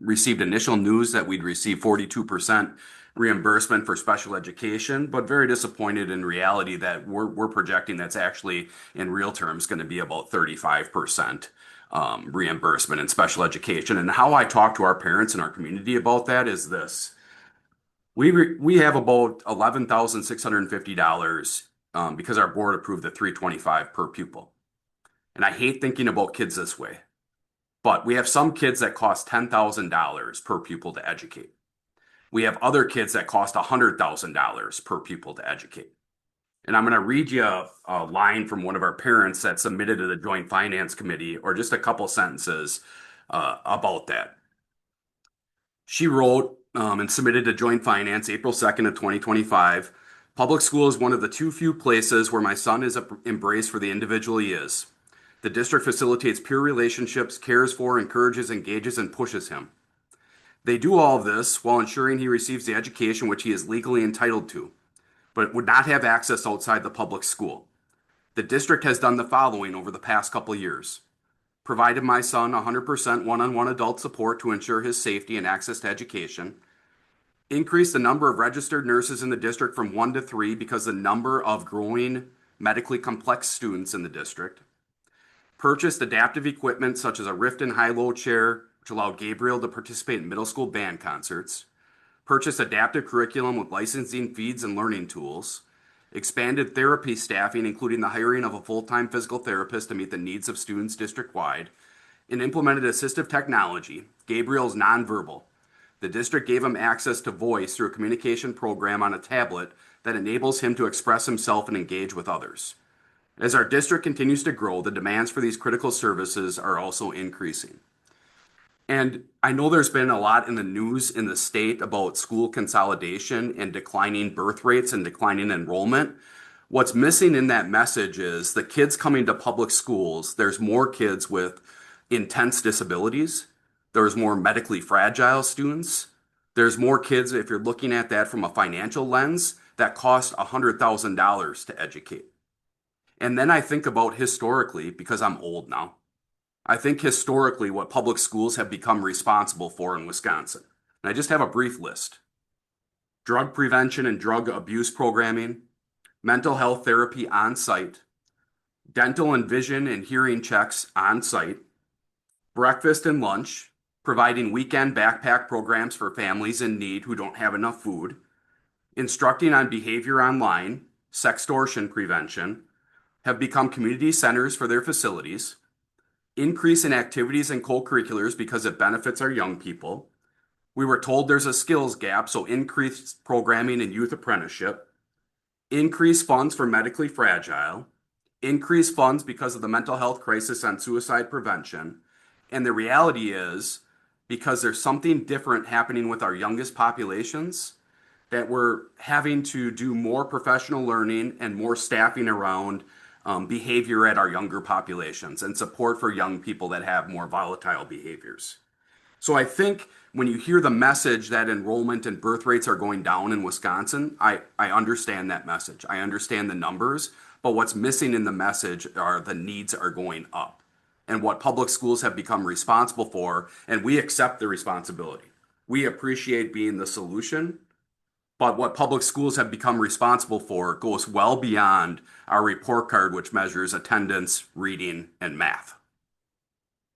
received initial news that we'd receive 42% reimbursement for special education, but very disappointed in reality that we're projecting that's actually in real terms going to be about 35% reimbursement in special education. And how I talk to our parents in our community about that is this. We have about $11,650 because our board approved the $325 per pupil. And I hate thinking about kids this way, but we have some kids that cost $10,000 per pupil to educate. We have other kids that cost $100,000 per pupil to educate. And I'm going to read you a line from one of our parents that submitted to the Joint Finance Committee, or just a couple sentences about that. She wrote and submitted to Joint Finance April 2nd of 2025. Public school is one of the too few places where my son is embraced for the individual he is. The district facilitates peer relationships, cares for, encourages, engages, and pushes him. They do all of this while ensuring he receives the education which he is legally entitled to, but would not have access outside the public school. The district has done the following over the past couple years. Provided my son 100% one-on-one adult support to ensure his safety and access to education. Increased the number of registered nurses in the district from 1 to 3 because the number of growing medically complex students in the district. Purchased adaptive equipment such as a Rift and high-low chair, which allowed Gabriel to participate in middle school band concerts. Purchased adaptive curriculum with licensing feeds and learning tools. Expanded therapy staffing, including the hiring of a full-time physical therapist to meet the needs of students district-wide. And implemented assistive technology. Gabriel is nonverbal, The district gave him access to voice through a communication program on a tablet that enables him to express himself and engage with others. As our district continues to grow, the demands for these critical services are also increasing. And I know there's been a lot in the news in the state about school consolidation and declining birth rates and declining enrollment. What's missing in that message is the kids coming to public schools, there's more kids with intense disabilities. There's more medically fragile students. There's more kids, if you're looking at that from a financial lens, that cost $100,000 to educate. And then I think about historically, because I'm old now, I think historically what public schools have become responsible for in Wisconsin. And I just have a brief list. Drug prevention and drug abuse programming, mental health therapy on site, dental and vision and hearing checks on site, breakfast and lunch, providing weekend backpack programs for families in need who don't have enough food, instructing on behavior online, sextortion prevention, have become community centers for their facilities, increase in activities and co-curriculars because it benefits our young people. We were told there's a skills gap, so increased programming and youth apprenticeship, increased funds for medically fragile, increased funds because of the mental health crisis and suicide prevention. And the reality is, because there's something different happening with our youngest populations, that we're having to do more professional learning and more staffing around behavior at our younger populations and support for young people that have more volatile behaviors. So I think when you hear the message that enrollment and birth rates are going down in Wisconsin, I understand that message. I understand the numbers, but what's missing in the message are the needs are going up and what public schools have become responsible for, and we accept the responsibility. We appreciate being the solution, but what public schools have become responsible for goes well beyond our report card, which measures attendance, reading, and math.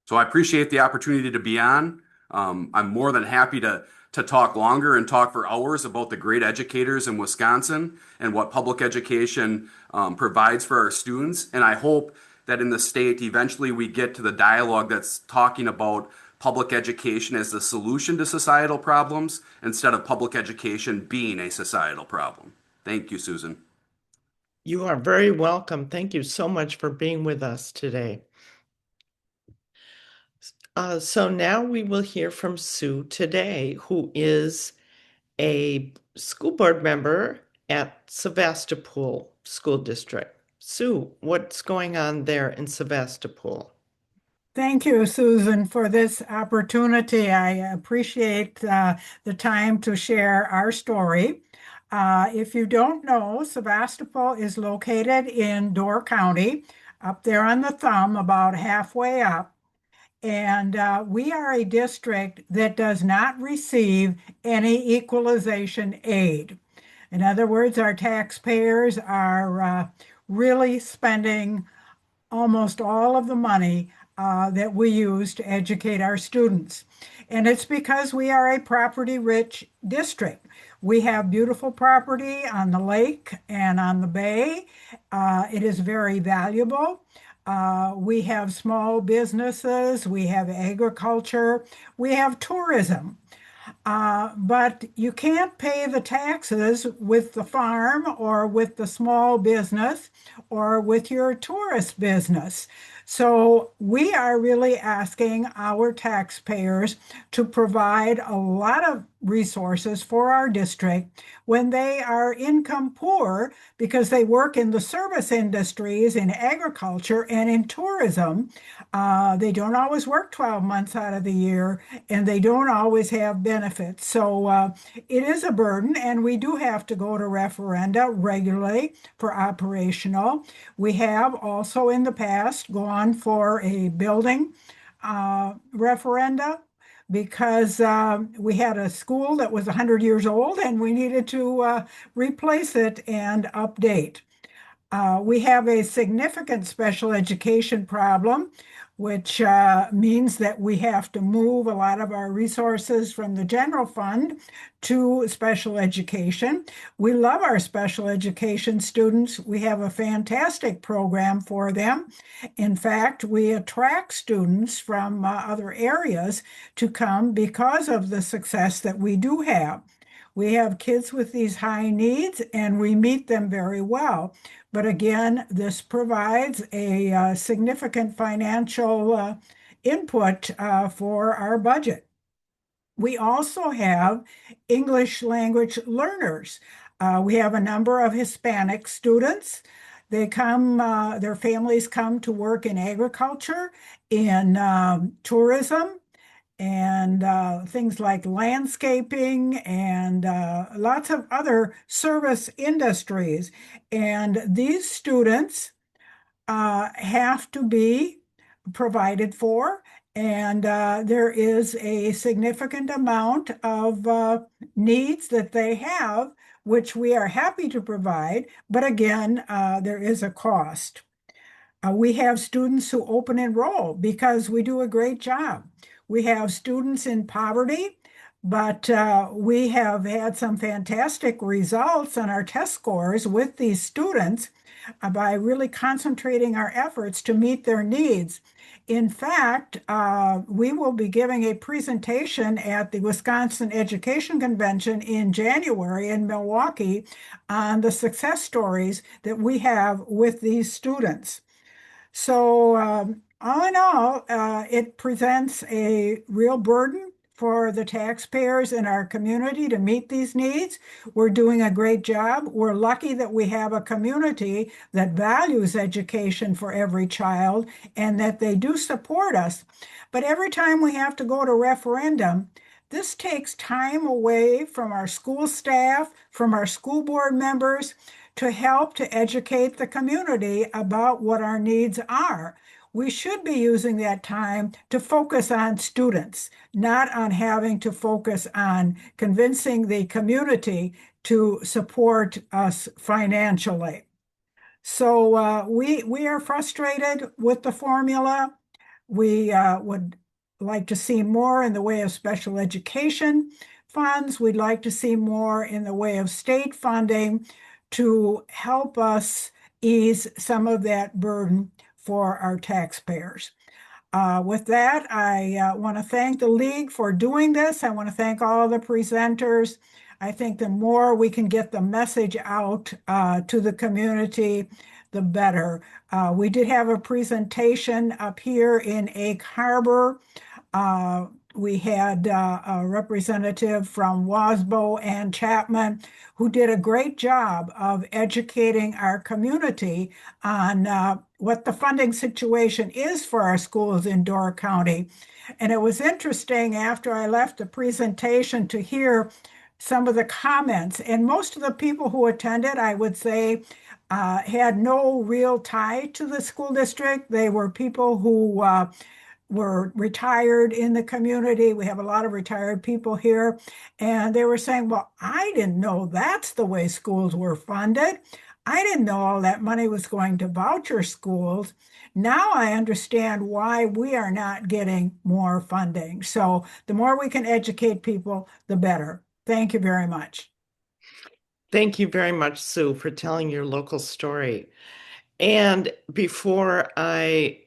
So I appreciate the opportunity to be on. I'm more than happy to talk longer and talk for hours about the great educators in Wisconsin and what public education provides for our students. And I hope that in the state, eventually we get to the dialogue that's talking about public education as the solution to societal problems instead of public education being a societal problem. Thank you, Susan. You are very welcome. Thank you so much for being with us today. So now we will hear from Sue today, who is a school board member at Sevastopol School District. Sue, what's going on there in Sevastopol? Thank you, Susan, for this opportunity. I appreciate the time to share our story. If you don't know, Sevastopol is located in Door County, up there on the thumb, about halfway up. And we are a district that does not receive any equalization aid. In other words, our taxpayers are really spending almost all of the money that we use to educate our students. And it's because we are a property-rich district. We have beautiful property on the lake and on the bay. It is very valuable. We have small businesses, we have agriculture, we have tourism. But you can't pay the taxes with the farm or with the small business or with your tourist business. So we are really asking our taxpayers to provide a lot of resources for our district when they are income poor because they work in the service industries, in agriculture, and in tourism. They don't always work 12 months out of the year, and they don't always have benefits. So it is a burden, and we do have to go to referenda regularly for operational. We have also in the past gone for a building referenda because we had a school that was 100 years old and we needed to replace it and update. We have a significant special education problem, which means that we have to move a lot of our resources from the general fund to special education. We love our special education students. We have a fantastic program for them. In fact, we attract students from other areas to come because of the success that we do have. We have kids with these high needs, and we meet them very well. But again, this provides a significant financial input for our budget. We also have English language learners. We have a number of Hispanic students. They come, their families come to work in agriculture, in tourism, and things like landscaping and lots of other service industries. And these students have to be provided for. And there is a significant amount of needs that they have, which we are happy to provide. But again, there is a cost. We have students who open enroll because we do a great job. We have students in poverty, but we have had some fantastic results on our test scores with these students by really concentrating our efforts to meet their needs. In fact, we will be giving a presentation at the Wisconsin Education Convention in January in Milwaukee on the success stories that we have with these students. So, all in all, it presents a real burden for the taxpayers in our community to meet these needs. We're doing a great job. We're lucky that we have a community that values education for every child and that they do support us. But every time we have to go to referendum, this takes time away from our school staff, from our school board members, to help to educate the community about what our needs are. We should be using that time to focus on students, not on having to focus on convincing the community to support us financially. So we are frustrated with the formula. We would like to see more in the way of special education funds. We'd like to see more in the way of state funding to help us ease some of that burden for our taxpayers. With that, I want to thank the League for doing this. I want to thank all the presenters. I think the more we can get the message out to the community, the better. We did have a presentation up here in Egg Harbor. We had a representative from Wasbo and Chapman who did a great job of educating our community on what the funding situation is for our schools in Door County. And it was interesting after I left the presentation to hear some of the comments. And most of the people who attended, I would say, had no real tie to the school district. They were people who were retired in the community. We have a lot of retired people here. And they were saying, well, I didn't know that's the way schools were funded. I didn't know all that money was going to voucher schools. Now I understand why we are not getting more funding. So the more we can educate people, the better. Thank you very much. Thank you very much, Sue, for telling your local story. And before I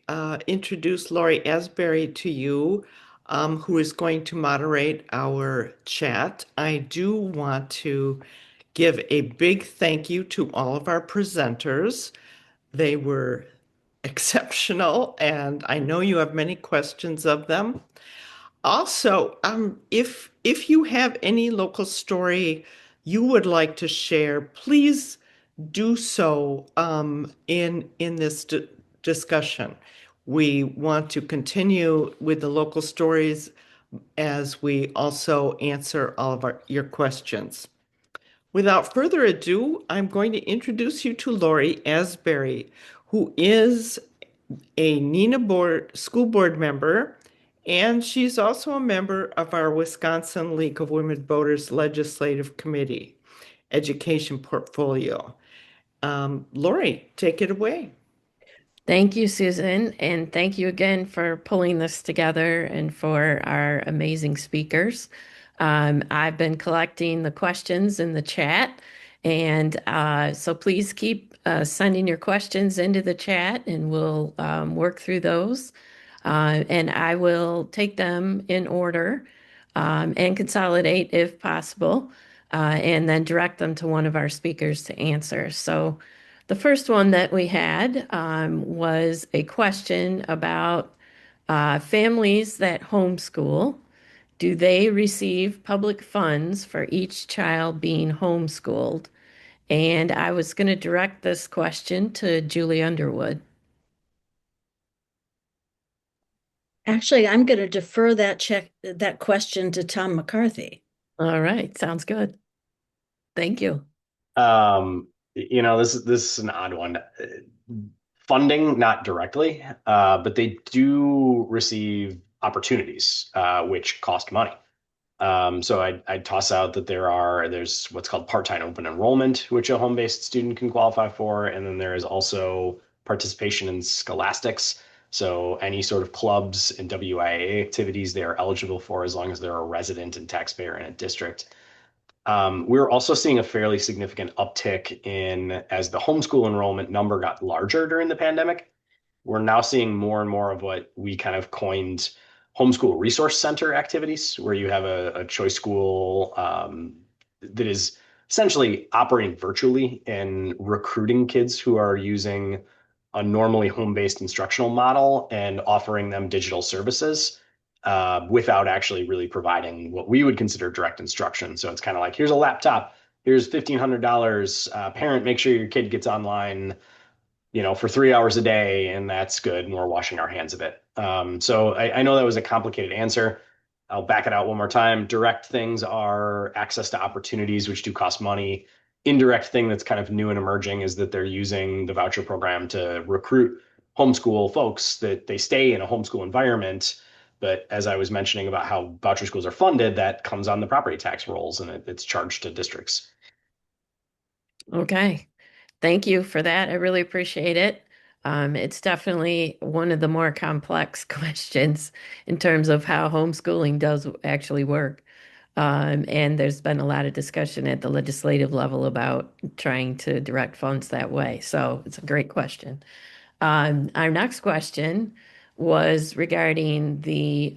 introduce Lori Asbury to you, who is going to moderate our chat, I do want to give a big thank you to all of our presenters. They were exceptional, and I know you have many questions of them. Also, if you have any local story you would like to share, please do so in this discussion. We want to continue with the local stories as we also answer all of your questions. Without further ado, I'm going to introduce you to Lori Asbury, who is a NENA school board member, and she's also a member of our Wisconsin League of Women Voters Legislative Committee Education Portfolio. Lori, take it away. Thank you, Susan, and thank you again for pulling this together and for our amazing speakers. I've been collecting the questions in the chat, and so please keep sending your questions into the chat, and we'll work through those. And I will take them in order and consolidate if possible, and then direct them to one of our speakers to answer. So the first one that we had was a question about families that homeschool. Do they receive public funds for each child being homeschooled? And I was going to direct this question to Julie Underwood. Actually, I'm going to defer that question to Tom McCarthy. All right, sounds good. Thank you. This is an odd one. Funding, not directly, but they do receive opportunities, which cost money. So I'd toss out that there's what's called part-time open enrollment, which a home-based student can qualify for, and then there is also participation in scholastics. So any sort of clubs and WIA activities they are eligible for as long as they're a resident and taxpayer in a district. We're also seeing a fairly significant uptick as the homeschool enrollment number got larger during the pandemic. We're now seeing more and more of what we kind of coined homeschool resource center activities, where you have a choice school that is essentially operating virtually and recruiting kids who are using a normally home-based instructional model and offering them digital services without actually really providing what we would consider direct instruction. So it's kind of like, here's a laptop, here's $1,500. Parent, make sure your kid gets online, for 3 hours a day, and that's good. And we're washing our hands of it. So I know that was a complicated answer. I'll back it out one more time. Direct things are access to opportunities, which do cost money. Indirect thing that's kind of new and emerging is that they're using the voucher program to recruit homeschool folks that they stay in a homeschool environment. But as I was mentioning about how voucher schools are funded, that comes on the property tax rolls and it's charged to districts. Okay. Thank you for that. I really appreciate it. It's definitely one of the more complex questions in terms of how homeschooling does actually work. And there's been a lot of discussion at the legislative level about trying to direct funds that way. So it's a great question. Our next question was regarding the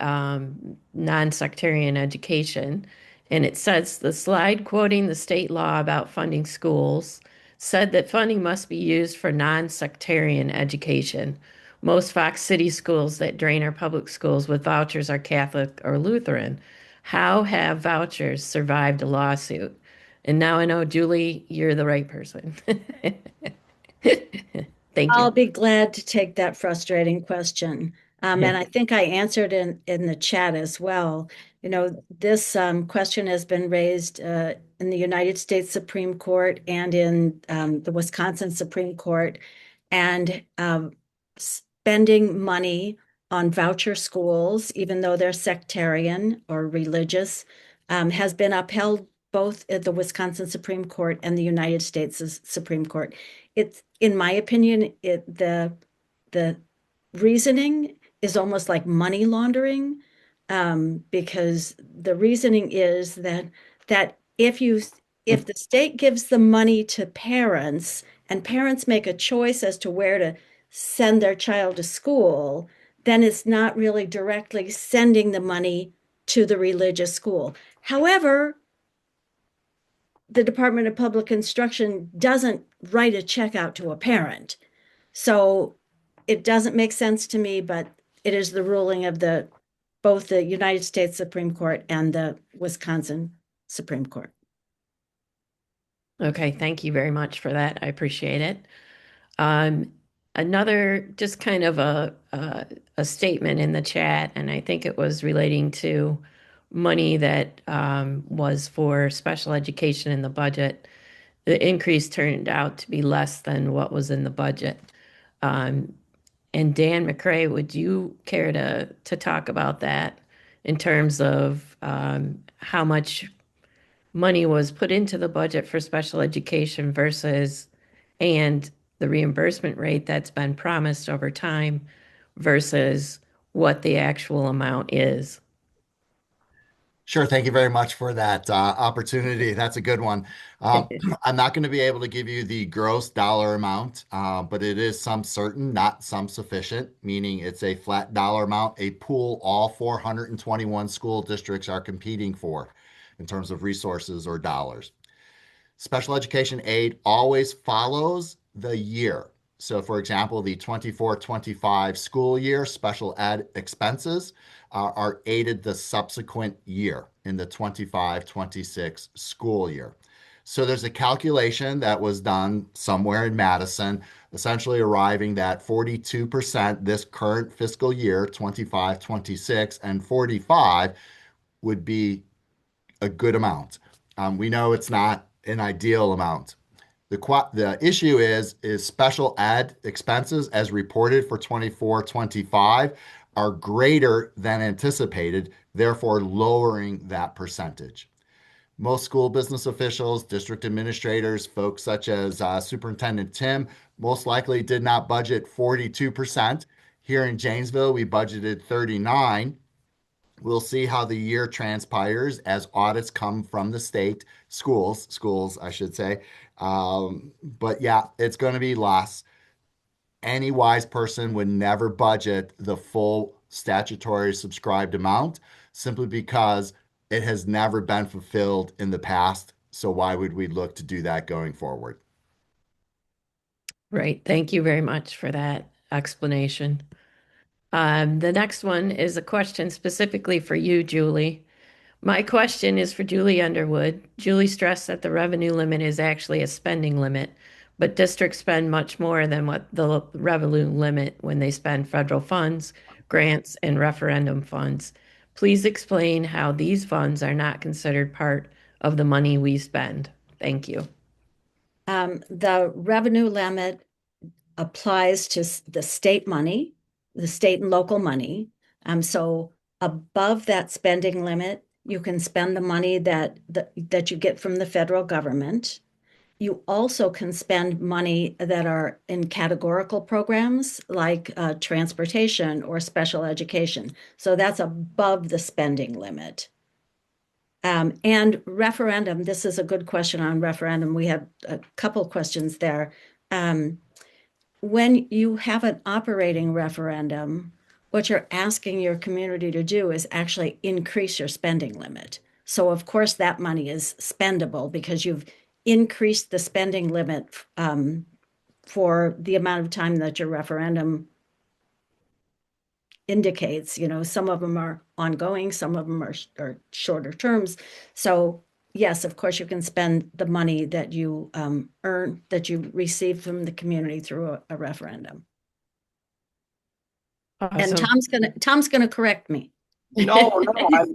non-sectarian education. And it says the slide quoting the state law about funding schools said that funding must be used for non-sectarian education. Most Fox City schools that drain our public schools with vouchers are Catholic or Lutheran. How have vouchers survived a lawsuit? And now I know, Julie, you're the right person. Thank I'll you. be glad to take that frustrating question. And I think I answered in the chat as well. This question has been raised in the United States Supreme Court and in the Wisconsin Supreme Court. And spending money on voucher schools, even though they're sectarian or religious, has been upheld both at the Wisconsin Supreme Court and the United States Supreme Court. It's, in my opinion, the reasoning is almost like money laundering, because the reasoning is that if the state gives the money to parents and parents make a choice as to where to send their child to school, then it's not really directly sending the money to the religious school. However, the Department of Public Instruction doesn't write a check out to a parent. So it doesn't make sense to me, but it is the ruling of both the United States Supreme Court and the Wisconsin Supreme Court. Okay, thank you very much for that. I appreciate it. Another just kind of a statement in the chat, and I think it was relating to money that was for special education in the budget. The increase turned out to be less than what was in the budget. And Dan McCrea, would you care to talk about that in terms of how much money was put into the budget for special education versus and the reimbursement rate that's been promised over time versus what the actual amount is? Sure. Thank you very much for that opportunity. That's a good one. I'm not going to be able to give you the gross dollar amount, but it is some certain, not some sufficient, meaning it's a flat dollar amount, a pool all 421 school districts are competing for in terms of resources or dollars. Special education aid always follows the year. So, for example, the 24-25 school year special ed expenses are aided the subsequent year in the 25-26 school year. So there's a calculation that was done somewhere in Madison, essentially arriving that 42% this current fiscal year, 25-26, and 45 would be a good amount. We know it's not an ideal amount. The issue is special ed expenses as reported for 24-25 are greater than anticipated, therefore lowering that percentage. Most school business officials, district administrators, folks such as Superintendent Tim, most likely did not budget 42%. Here in Janesville, we budgeted 39. We'll see how the year transpires as audits come from the state, schools, I should say. But yeah, it's going to be less. Any wise person would never budget the full statutory subscribed amount simply because it has never been fulfilled in the past. So why would we look to do that going forward? Right. Thank you very much for that explanation. The next one is a question specifically for you, Julie. My question is for Julie Underwood. Julie stressed that the revenue limit is actually a spending limit, but districts spend much more than what the revenue limit when they spend federal funds, grants, and referendum funds. Please explain how these funds are not considered part of the money we spend. Thank you. The revenue limit applies to the state money, the state and local money. So above that spending limit, you can spend the money that you get from the federal government. You also can spend money that are in categorical programs like transportation or special education. So that's above the spending limit. And referendum, this is a good question on referendum. We have a couple questions there. When you have an operating referendum, what you're asking your community to do is actually increase your spending limit. So of course that money is spendable because you've increased the spending limit for the amount of time that your referendum indicates. Some of them are ongoing, some of them are shorter terms. So yes, of course, you can spend the money that you earn, that you receive from the community through a referendum. And Awesome. Tom's gonna correct me. No,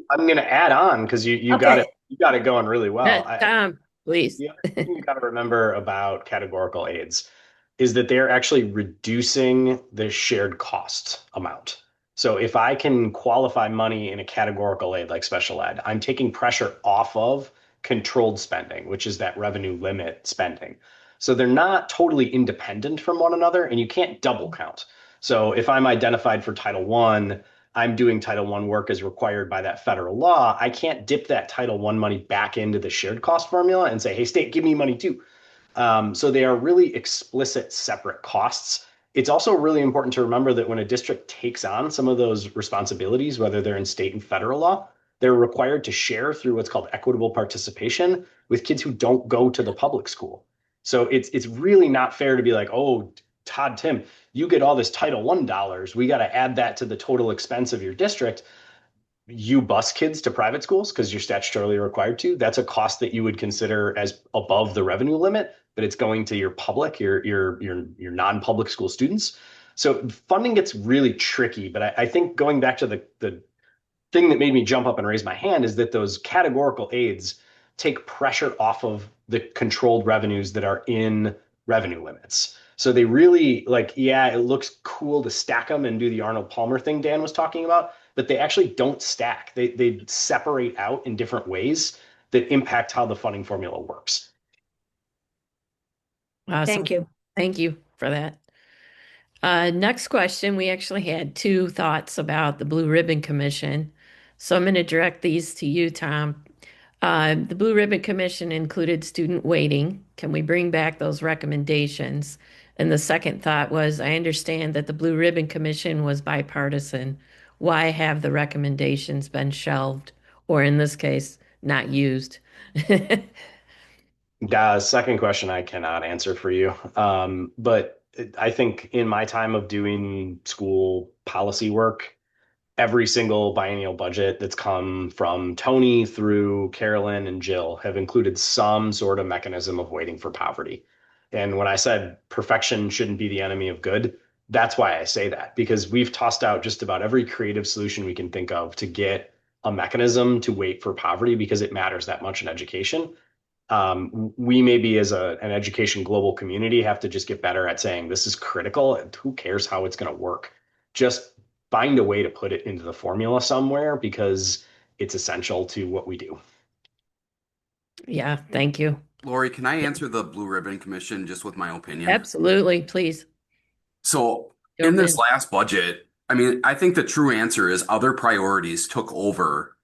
I'm going to add on because you got Okay. it going really well. Tom, please. The other thing you got to remember about categorical aids is that they're actually reducing the shared cost amount. So if I can qualify money in a categorical aid like special ed, I'm taking pressure off of controlled spending, which is that revenue limit spending. So they're not totally independent from one another, and you can't double count. So if I'm identified for Title I, I'm doing Title I work as required by that federal law. I can't dip that Title I money back into the shared cost formula and say, hey, state, give me money too. So they are really explicit separate costs. It's also really important to remember that when a district takes on some of those responsibilities, whether they're in state and federal law, they're required to share through what's called equitable participation with kids who don't go to the public school. So it's really not fair to be like, oh, Todd, Tim, you get all this Title I dollars. We got to add that to the total expense of your district. You bus kids to private schools because you're statutorily required to. That's a cost that you would consider as above the revenue limit, but it's going to your public, your non-public school students. So funding gets really tricky. But I think going back to the thing that made me jump up and raise my hand is that those categorical aids take pressure off of the controlled revenues that are in revenue limits. So they really it looks cool to stack them and do the Arnold Palmer thing Dan was talking about, but they actually don't stack. They separate out in different ways that impact how the funding formula works. Awesome. Thank you. Thank you for that. Next question, we actually had two thoughts about the Blue Ribbon Commission. So I'm going to direct these to you, Tom. The Blue Ribbon Commission included student weighting. Can we bring back those recommendations? And the second thought was, I understand that the Blue Ribbon Commission was bipartisan. Why have the recommendations been shelved, or in this case, not used? Second question I cannot answer for you. But I think in my time of doing school policy work, every single biennial budget that's come from Tony through Carolyn and Jill have included some sort of mechanism of waiting for poverty. And when I said perfection shouldn't be the enemy of good, that's why I say that, because we've tossed out just about every creative solution we can think of to get a mechanism to wait for poverty because it matters that much in education. We maybe as an education global community have to just get better at saying this is critical and who cares how it's going to work. Just find a way to put it into the formula somewhere because it's essential to what we do. Yeah, thank you. Lori, can I answer the Blue Ribbon Commission just with my opinion? Absolutely, please. So in Jump this in. last budget, I mean, I think the true answer is other priorities took over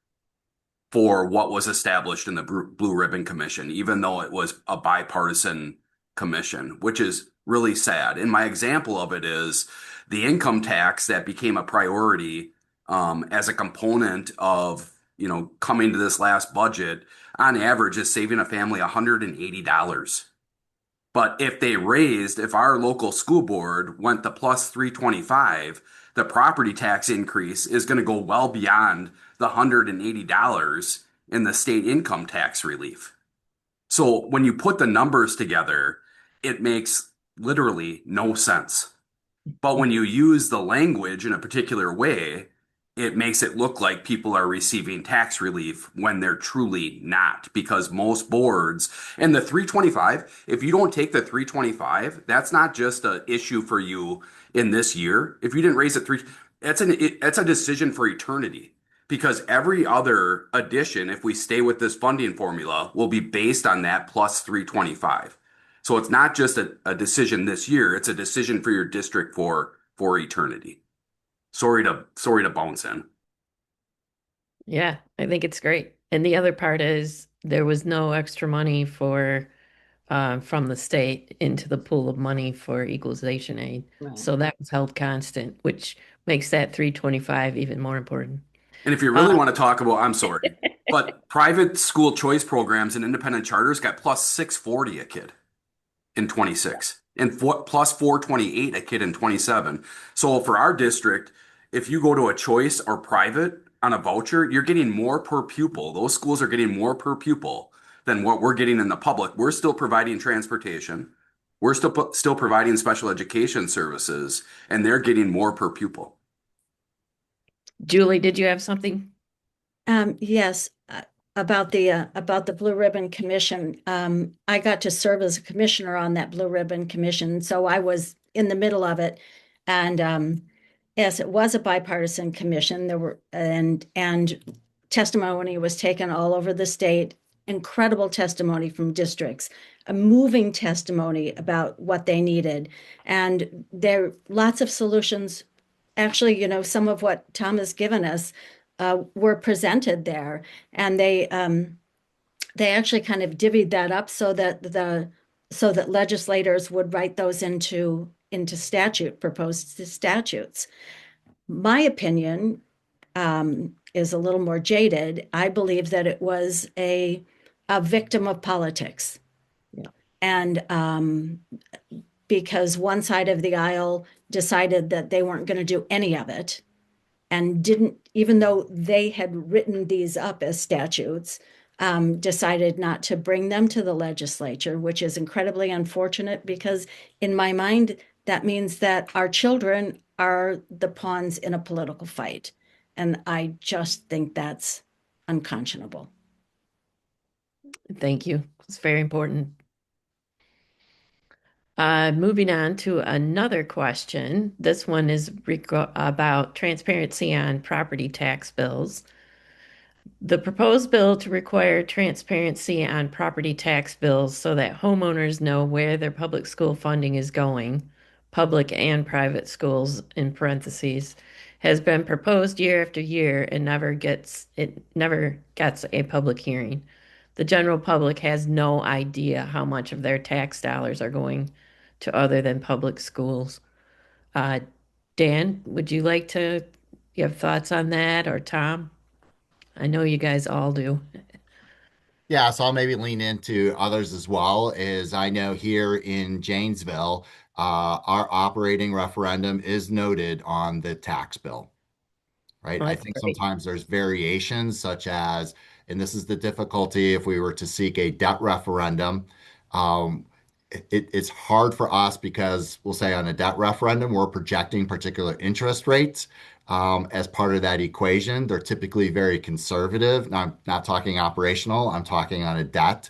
for what was established in the Blue Ribbon Commission, even though it was a bipartisan commission, which is really sad. And my example of it is the income tax that became a priority as a component of, coming to this last budget, on average is saving a family $180. But if our local school board went to plus 325, the property tax increase is going to go well beyond the $180 in the state income tax relief. So when you put the numbers together, it makes literally no sense. But when you use the language in a particular way, it makes it look like people are receiving tax relief when they're truly not, because most boards and the 325, if you don't take the 325, that's not just an issue for you in this year. If you didn't raise it that's a decision for eternity, because every other addition, if we stay with this funding formula, will be based on that plus 325. So it's not just a decision this year, it's a decision for your district for eternity. Sorry to bounce in. Yeah, I think it's great. And the other part is there was no extra money from the state into the pool of money for equalization aid. Right. So that was held constant, which makes that 325 even more important. And if you really want to talk about, I'm sorry, but private school choice programs and independent charters got plus 640 a kid in 26 and plus 428 a kid in 27. So for our district, if you go to a choice or private on a voucher, you're getting more per pupil. Those schools are getting more per pupil than what we're getting in the public. We're still providing transportation. We're still providing special education services, and they're getting more per pupil. Julie, did you have something? Yes, about the Blue Ribbon Commission. I got to serve as a commissioner on that Blue Ribbon Commission, so I was in the middle of it. And yes, it was a bipartisan commission. There were and testimony was taken all over the state. Incredible testimony from districts, a moving testimony about what they needed, and there lots of solutions. Actually, some of what Tom has given us were presented there, and they actually kind of divvied that up so that legislators would write those into proposed statutes. My opinion is a little more jaded. I believe that it was a victim of politics. Yeah. And because one side of the aisle decided that they weren't going to do any of it and didn't, even though they had written these up as statutes, decided not to bring them to the legislature, which is incredibly unfortunate because in my mind, that means that our children are the pawns in a political fight. And I just think that's unconscionable. Thank you. It's very important. Moving on to another question. This one is about transparency on property tax bills. The proposed bill to require transparency on property tax bills so that homeowners know where their public school funding is going, public and private schools in parentheses, has been proposed year after year and never gets a public hearing. The general public has no idea how much of their tax dollars are going to other than public schools. Uh, Dan, would you like to give thoughts on that, or Tom? I know you guys all do. Yeah, so I'll maybe lean into others as well. Is I know here in Janesville, our operating referendum is noted on the tax bill, right? Oh, I that's think great. sometimes there's variations, such as, and this is the difficulty if we were to seek a debt referendum. Um, it's hard for us because we'll say on a debt referendum, we're projecting particular interest rates as part of that equation. They're typically very conservative. Now, I'm not talking operational, I'm talking on a debt.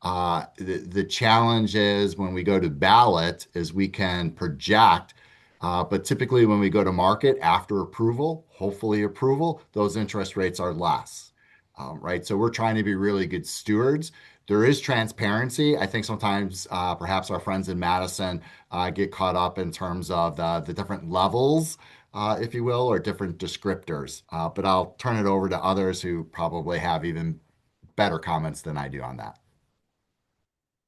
The challenge is when we go to ballot is we can project but typically, when we go to market after approval, hopefully approval, those interest rates are less, right? So we're trying to be really good stewards. There is transparency. I think sometimes perhaps our friends in Madison get caught up in terms of the different levels, if you will, or different descriptors. But I'll turn it over to others who probably have even better comments than I do on that.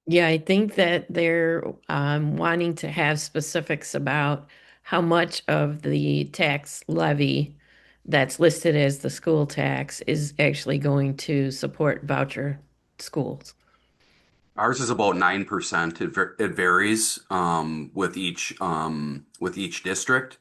Yeah, I think that they're wanting to have specifics about how much of the tax levy that's listed as the school tax is actually going to support voucher schools. Ours is about 9%. It varies with each district.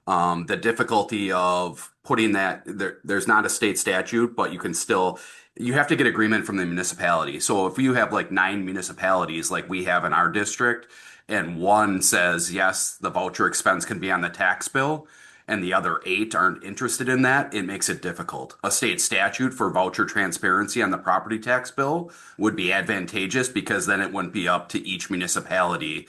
The difficulty of putting that there's not a state statute, but you have to get agreement from the municipality. So if you have like 9 municipalities like we have in our district, and one says yes, the voucher expense can be on the tax bill, and the other 8 aren't interested in that, it makes it difficult. A state statute for voucher transparency on the property tax bill would be advantageous because then it wouldn't be up to each municipality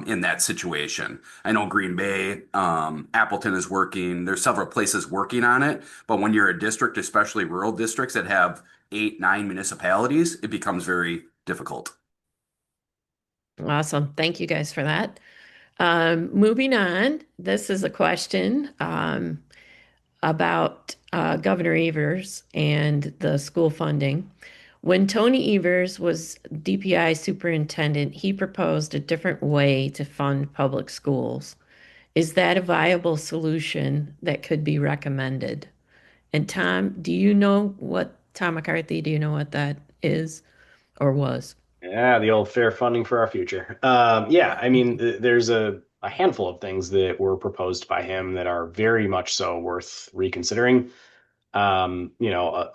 in that situation. I know Green Bay, Appleton is working. There's several places working on it, but when you're a district, especially rural districts that have 8, 9 municipalities, it becomes very difficult. Awesome. Thank you guys for that. Moving on, this is a question about Governor Evers and the school funding. When Tony Evers was DPI superintendent, he proposed a different way to fund public schools. Is that a viable solution that could be recommended? And Tom, Tom McCarthy, do you know what that is or was? Yeah, the old fair funding for our future. Yeah, I mean, there's a handful of things that were proposed by him that are very much so worth reconsidering. A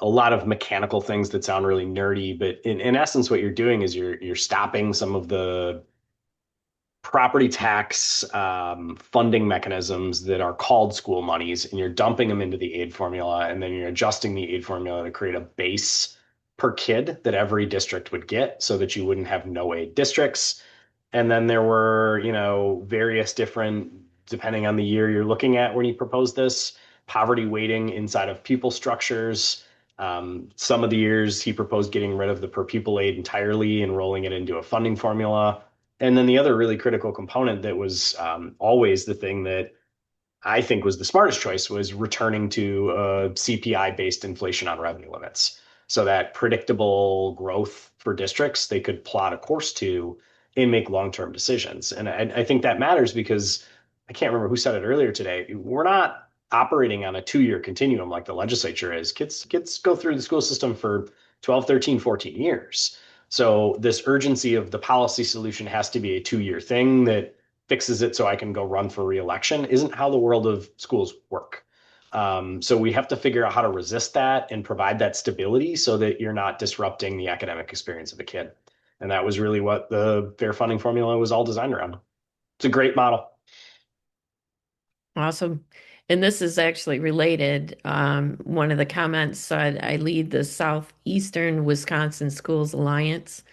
lot of mechanical things that sound really nerdy, but in essence, what you're doing is you're stopping some of the property tax funding mechanisms that are called school monies, and you're dumping them into the aid formula, and then you're adjusting the aid formula to create a base per kid that every district would get so that you wouldn't have no aid districts. And then there were, various different, depending on the year you're looking at when you propose this, poverty weighting inside of pupil structures. Some of the years he proposed getting rid of the per pupil aid entirely and rolling it into a funding formula. And then the other really critical component that was always the thing that I think was the smartest choice was returning to CPI-based inflation on revenue limits. So that predictable growth for districts they could plot a course to and make long-term decisions. And I think that matters because I can't remember who said it earlier today. We're not operating on a 2-year continuum like the legislature is. Kids go through the school system for 12, 13, 14 years. So this urgency of the policy solution has to be a 2-year thing that fixes it so I can go run for reelection isn't how the world of schools work. So we have to figure out how to resist that and provide that stability so that you're not disrupting the academic experience of a kid. And that was really what the fair funding formula was all designed around. It's a great model. Awesome. And this is actually related. One of the comments said, I lead the Southeastern Wisconsin Schools Alliance,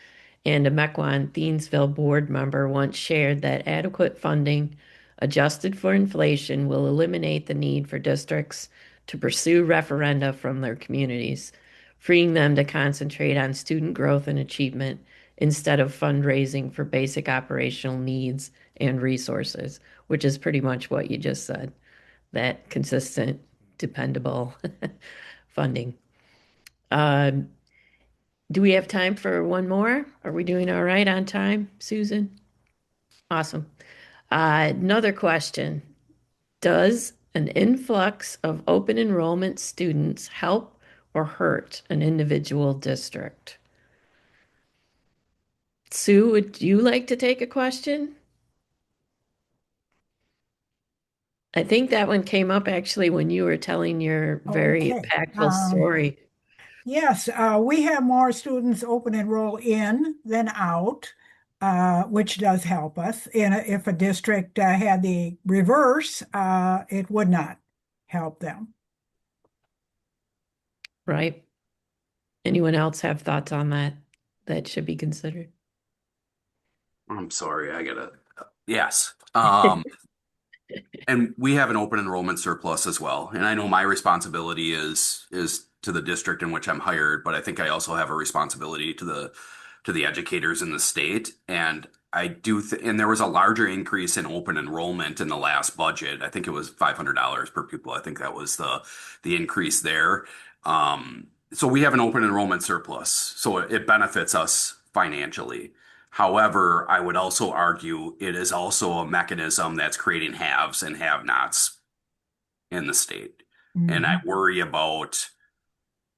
and a Mequon Thiensville board member once shared that adequate funding adjusted for inflation will eliminate the need for districts to pursue referenda from their communities. freeing them to concentrate on student growth and achievement instead of fundraising for basic operational needs and resources, which is pretty much what you just said, that consistent, dependable funding. Do we have time for one more? Are we doing all right on time, Susan? Awesome. Another question. Does an influx of open enrollment students help or hurt an individual district? Sue, would you like to take a question? I think that one came up actually when you were telling your very Okay. impactful story. Yes, we have more students open enroll in than out, which does help us. And if a district had the reverse, it would not help them. Right? Anyone else have thoughts on that that should be considered? I'm sorry, yes. And we have an open enrollment surplus as well. And I know my responsibility is to the district in which I'm hired, but I think I also have a responsibility to the educators in the state. And and there was a larger increase in open enrollment in the last budget. I think it was $500 per pupil. I think that was the increase there. So we have an open enrollment surplus, so it benefits us financially. However, I would also argue it is also a mechanism that's creating haves and have-nots in the state. And I worry about,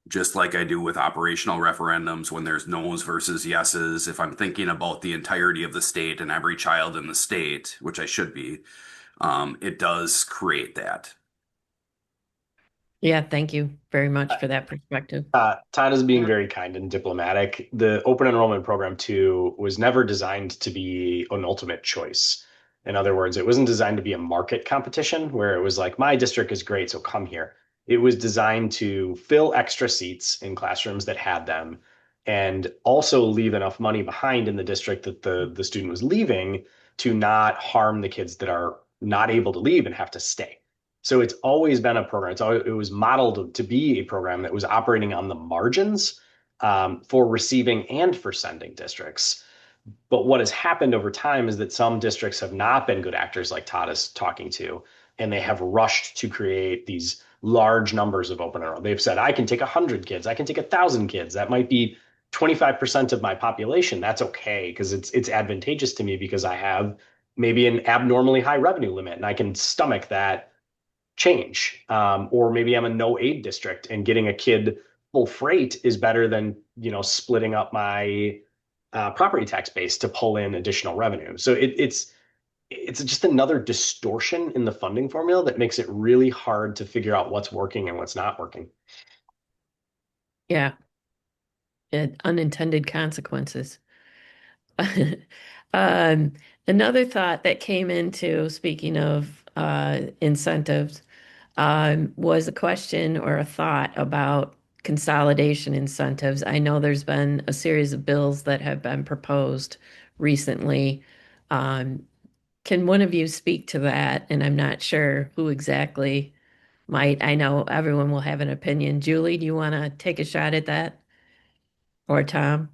just like I do with operational referendums, when there's no's versus yeses, if I'm thinking about the entirety of the state and every child in the state, which I should be, it does create that. Yeah, thank you very much for that perspective. Todd is being very kind and diplomatic. The open enrollment program, too, was never designed to be an ultimate choice. In other words, it wasn't designed to be a market competition where it was like, my district is great, so come here. It was designed to fill extra seats in classrooms that had them and also leave enough money behind in the district that the student was leaving to not harm the kids that are not able to leave and have to stay. So it's always been a program. It was modeled to be a program that was operating on the margins for receiving and for sending districts. But what has happened over time is that some districts have not been good actors like Todd is talking to, and they have rushed to create these large numbers of open enrollment. They've said, I can take 100 kids, I can take 1,000 kids. That might be 25% of my population. That's okay, because it's advantageous to me because I have maybe an abnormally high revenue limit and I can stomach that change. Or maybe I'm a no aid district and getting a kid full freight is better than, splitting up my property tax base to pull in additional revenue. So it's just another distortion in the funding formula that makes it really hard to figure out what's working and what's not working. Yeah. Unintended consequences. Another thought that came into, speaking of incentives, was a question or a thought about consolidation incentives. I know there's been a series of bills that have been proposed recently. Can one of you speak to that? And I'm not sure who exactly might. I know everyone will have an opinion. Julie, do you want to take a shot at that? Or Tom?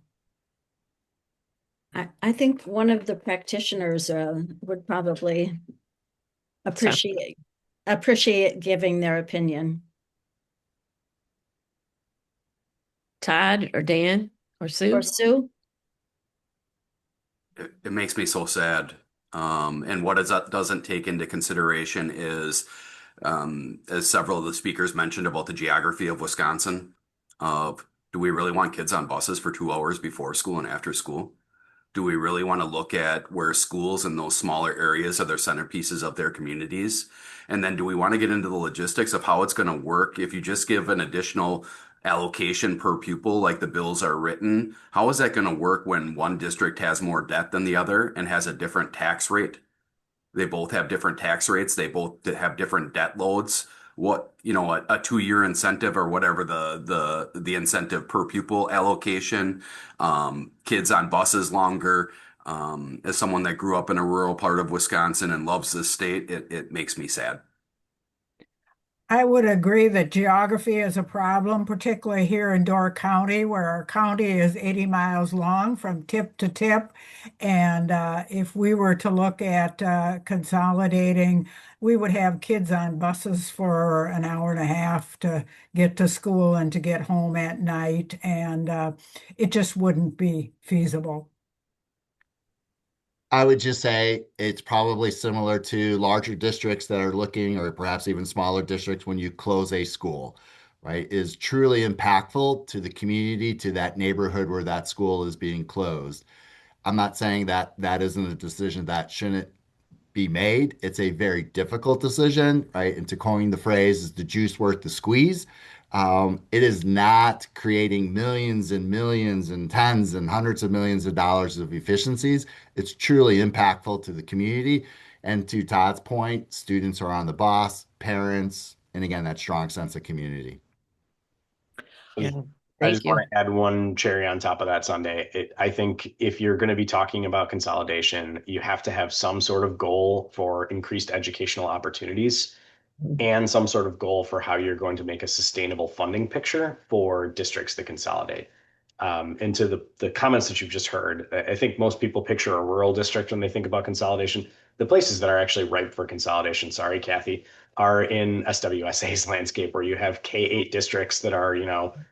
I think one of the practitioners would probably appreciate giving their opinion. Todd or Dan or Sue? Or Sue? It makes me so sad. And what that doesn't take into consideration is, as several of the speakers mentioned about the geography of Wisconsin, do we really want kids on buses for 2 hours before school and after school? Do we really want to look at where schools in those smaller areas are their centerpieces of their communities? And then do we want to get into the logistics of how it's going to work if you just give an additional allocation per pupil like the bills are written? How is that going to work when one district has more debt than the other and has a different tax rate? They both have different tax rates. They both have different debt loads. What, a 2-year incentive or whatever the incentive per pupil allocation, kids on buses longer. As someone that grew up in a rural part of Wisconsin and loves this state, it makes me sad. I would agree that geography is a problem, particularly here in Door County, where our county is 80 miles long from tip to tip. And if we were to look at consolidating, we would have kids on buses for an hour and a half to get to school and to get home at night. And it just wouldn't be feasible. I would just say it's probably similar to larger districts that are looking, or perhaps even smaller districts when you close a school, right? Is truly impactful to the community, to that neighborhood where that school is being closed. I'm not saying that that isn't a decision that shouldn't be made. It's a very difficult decision, right? And to coin the phrase, is the juice worth the squeeze? It is not creating millions and millions and tens and hundreds of millions of dollars of efficiencies. It's truly impactful to the community. And to Todd's point, students are on the bus, parents, and again, that strong sense of community. Yeah. I Thank just you. want to add one cherry on top of that Sunday. I think if you're going to be talking about consolidation, you have to have some sort of goal for increased educational opportunities and some sort of goal for how you're going to make a sustainable funding picture for districts that consolidate. And to the comments that you've just heard, I think most people picture a rural district when they think about consolidation. The places that are actually ripe for consolidation, sorry, Kathy, are in SWSA's landscape where you have K-8 districts that are,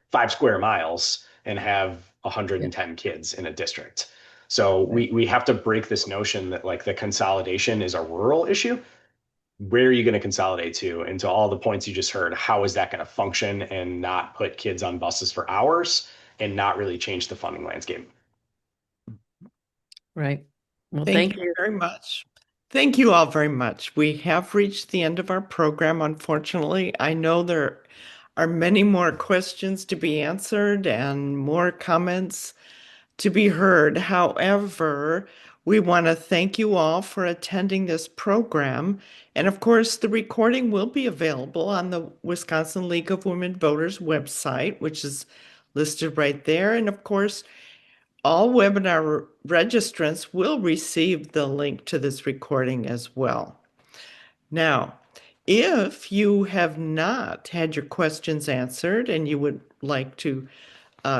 5 square miles and have 110 kids in a district. So we have to break this notion that like the consolidation is a rural issue. Where are you going to consolidate to? And to all the points you just heard, how is that going to function and not put kids on buses for hours and not really change the funding landscape? Right. Well, Thank thank you you. very much. Thank you all very much. We have reached the end of our program, unfortunately. I know there are many more questions to be answered and more comments to be heard. However, we want to thank you all for attending this program. And of course, the recording will be available on the Wisconsin League of Women Voters website, which is listed right there. And of course, all webinar registrants will receive the link to this recording as well. Now, if you have not had your questions answered and you would like to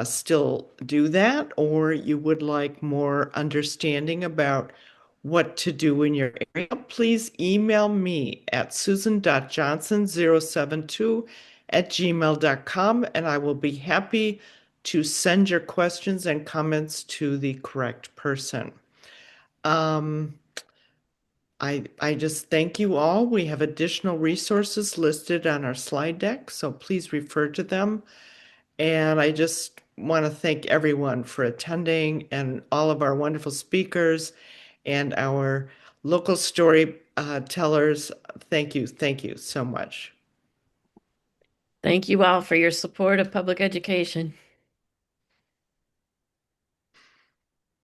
still do that, or you would like more understanding about what to do in your area, please email me at susan.johnson072@gmail.com, and I will be happy to send your questions and comments to the correct person. I just thank you all. We have additional resources listed on our slide deck, so please refer to them. And I just want to thank everyone for attending and all of our wonderful speakers and our local story tellers. Thank you. Thank you so much. Thank you all for your support of public education.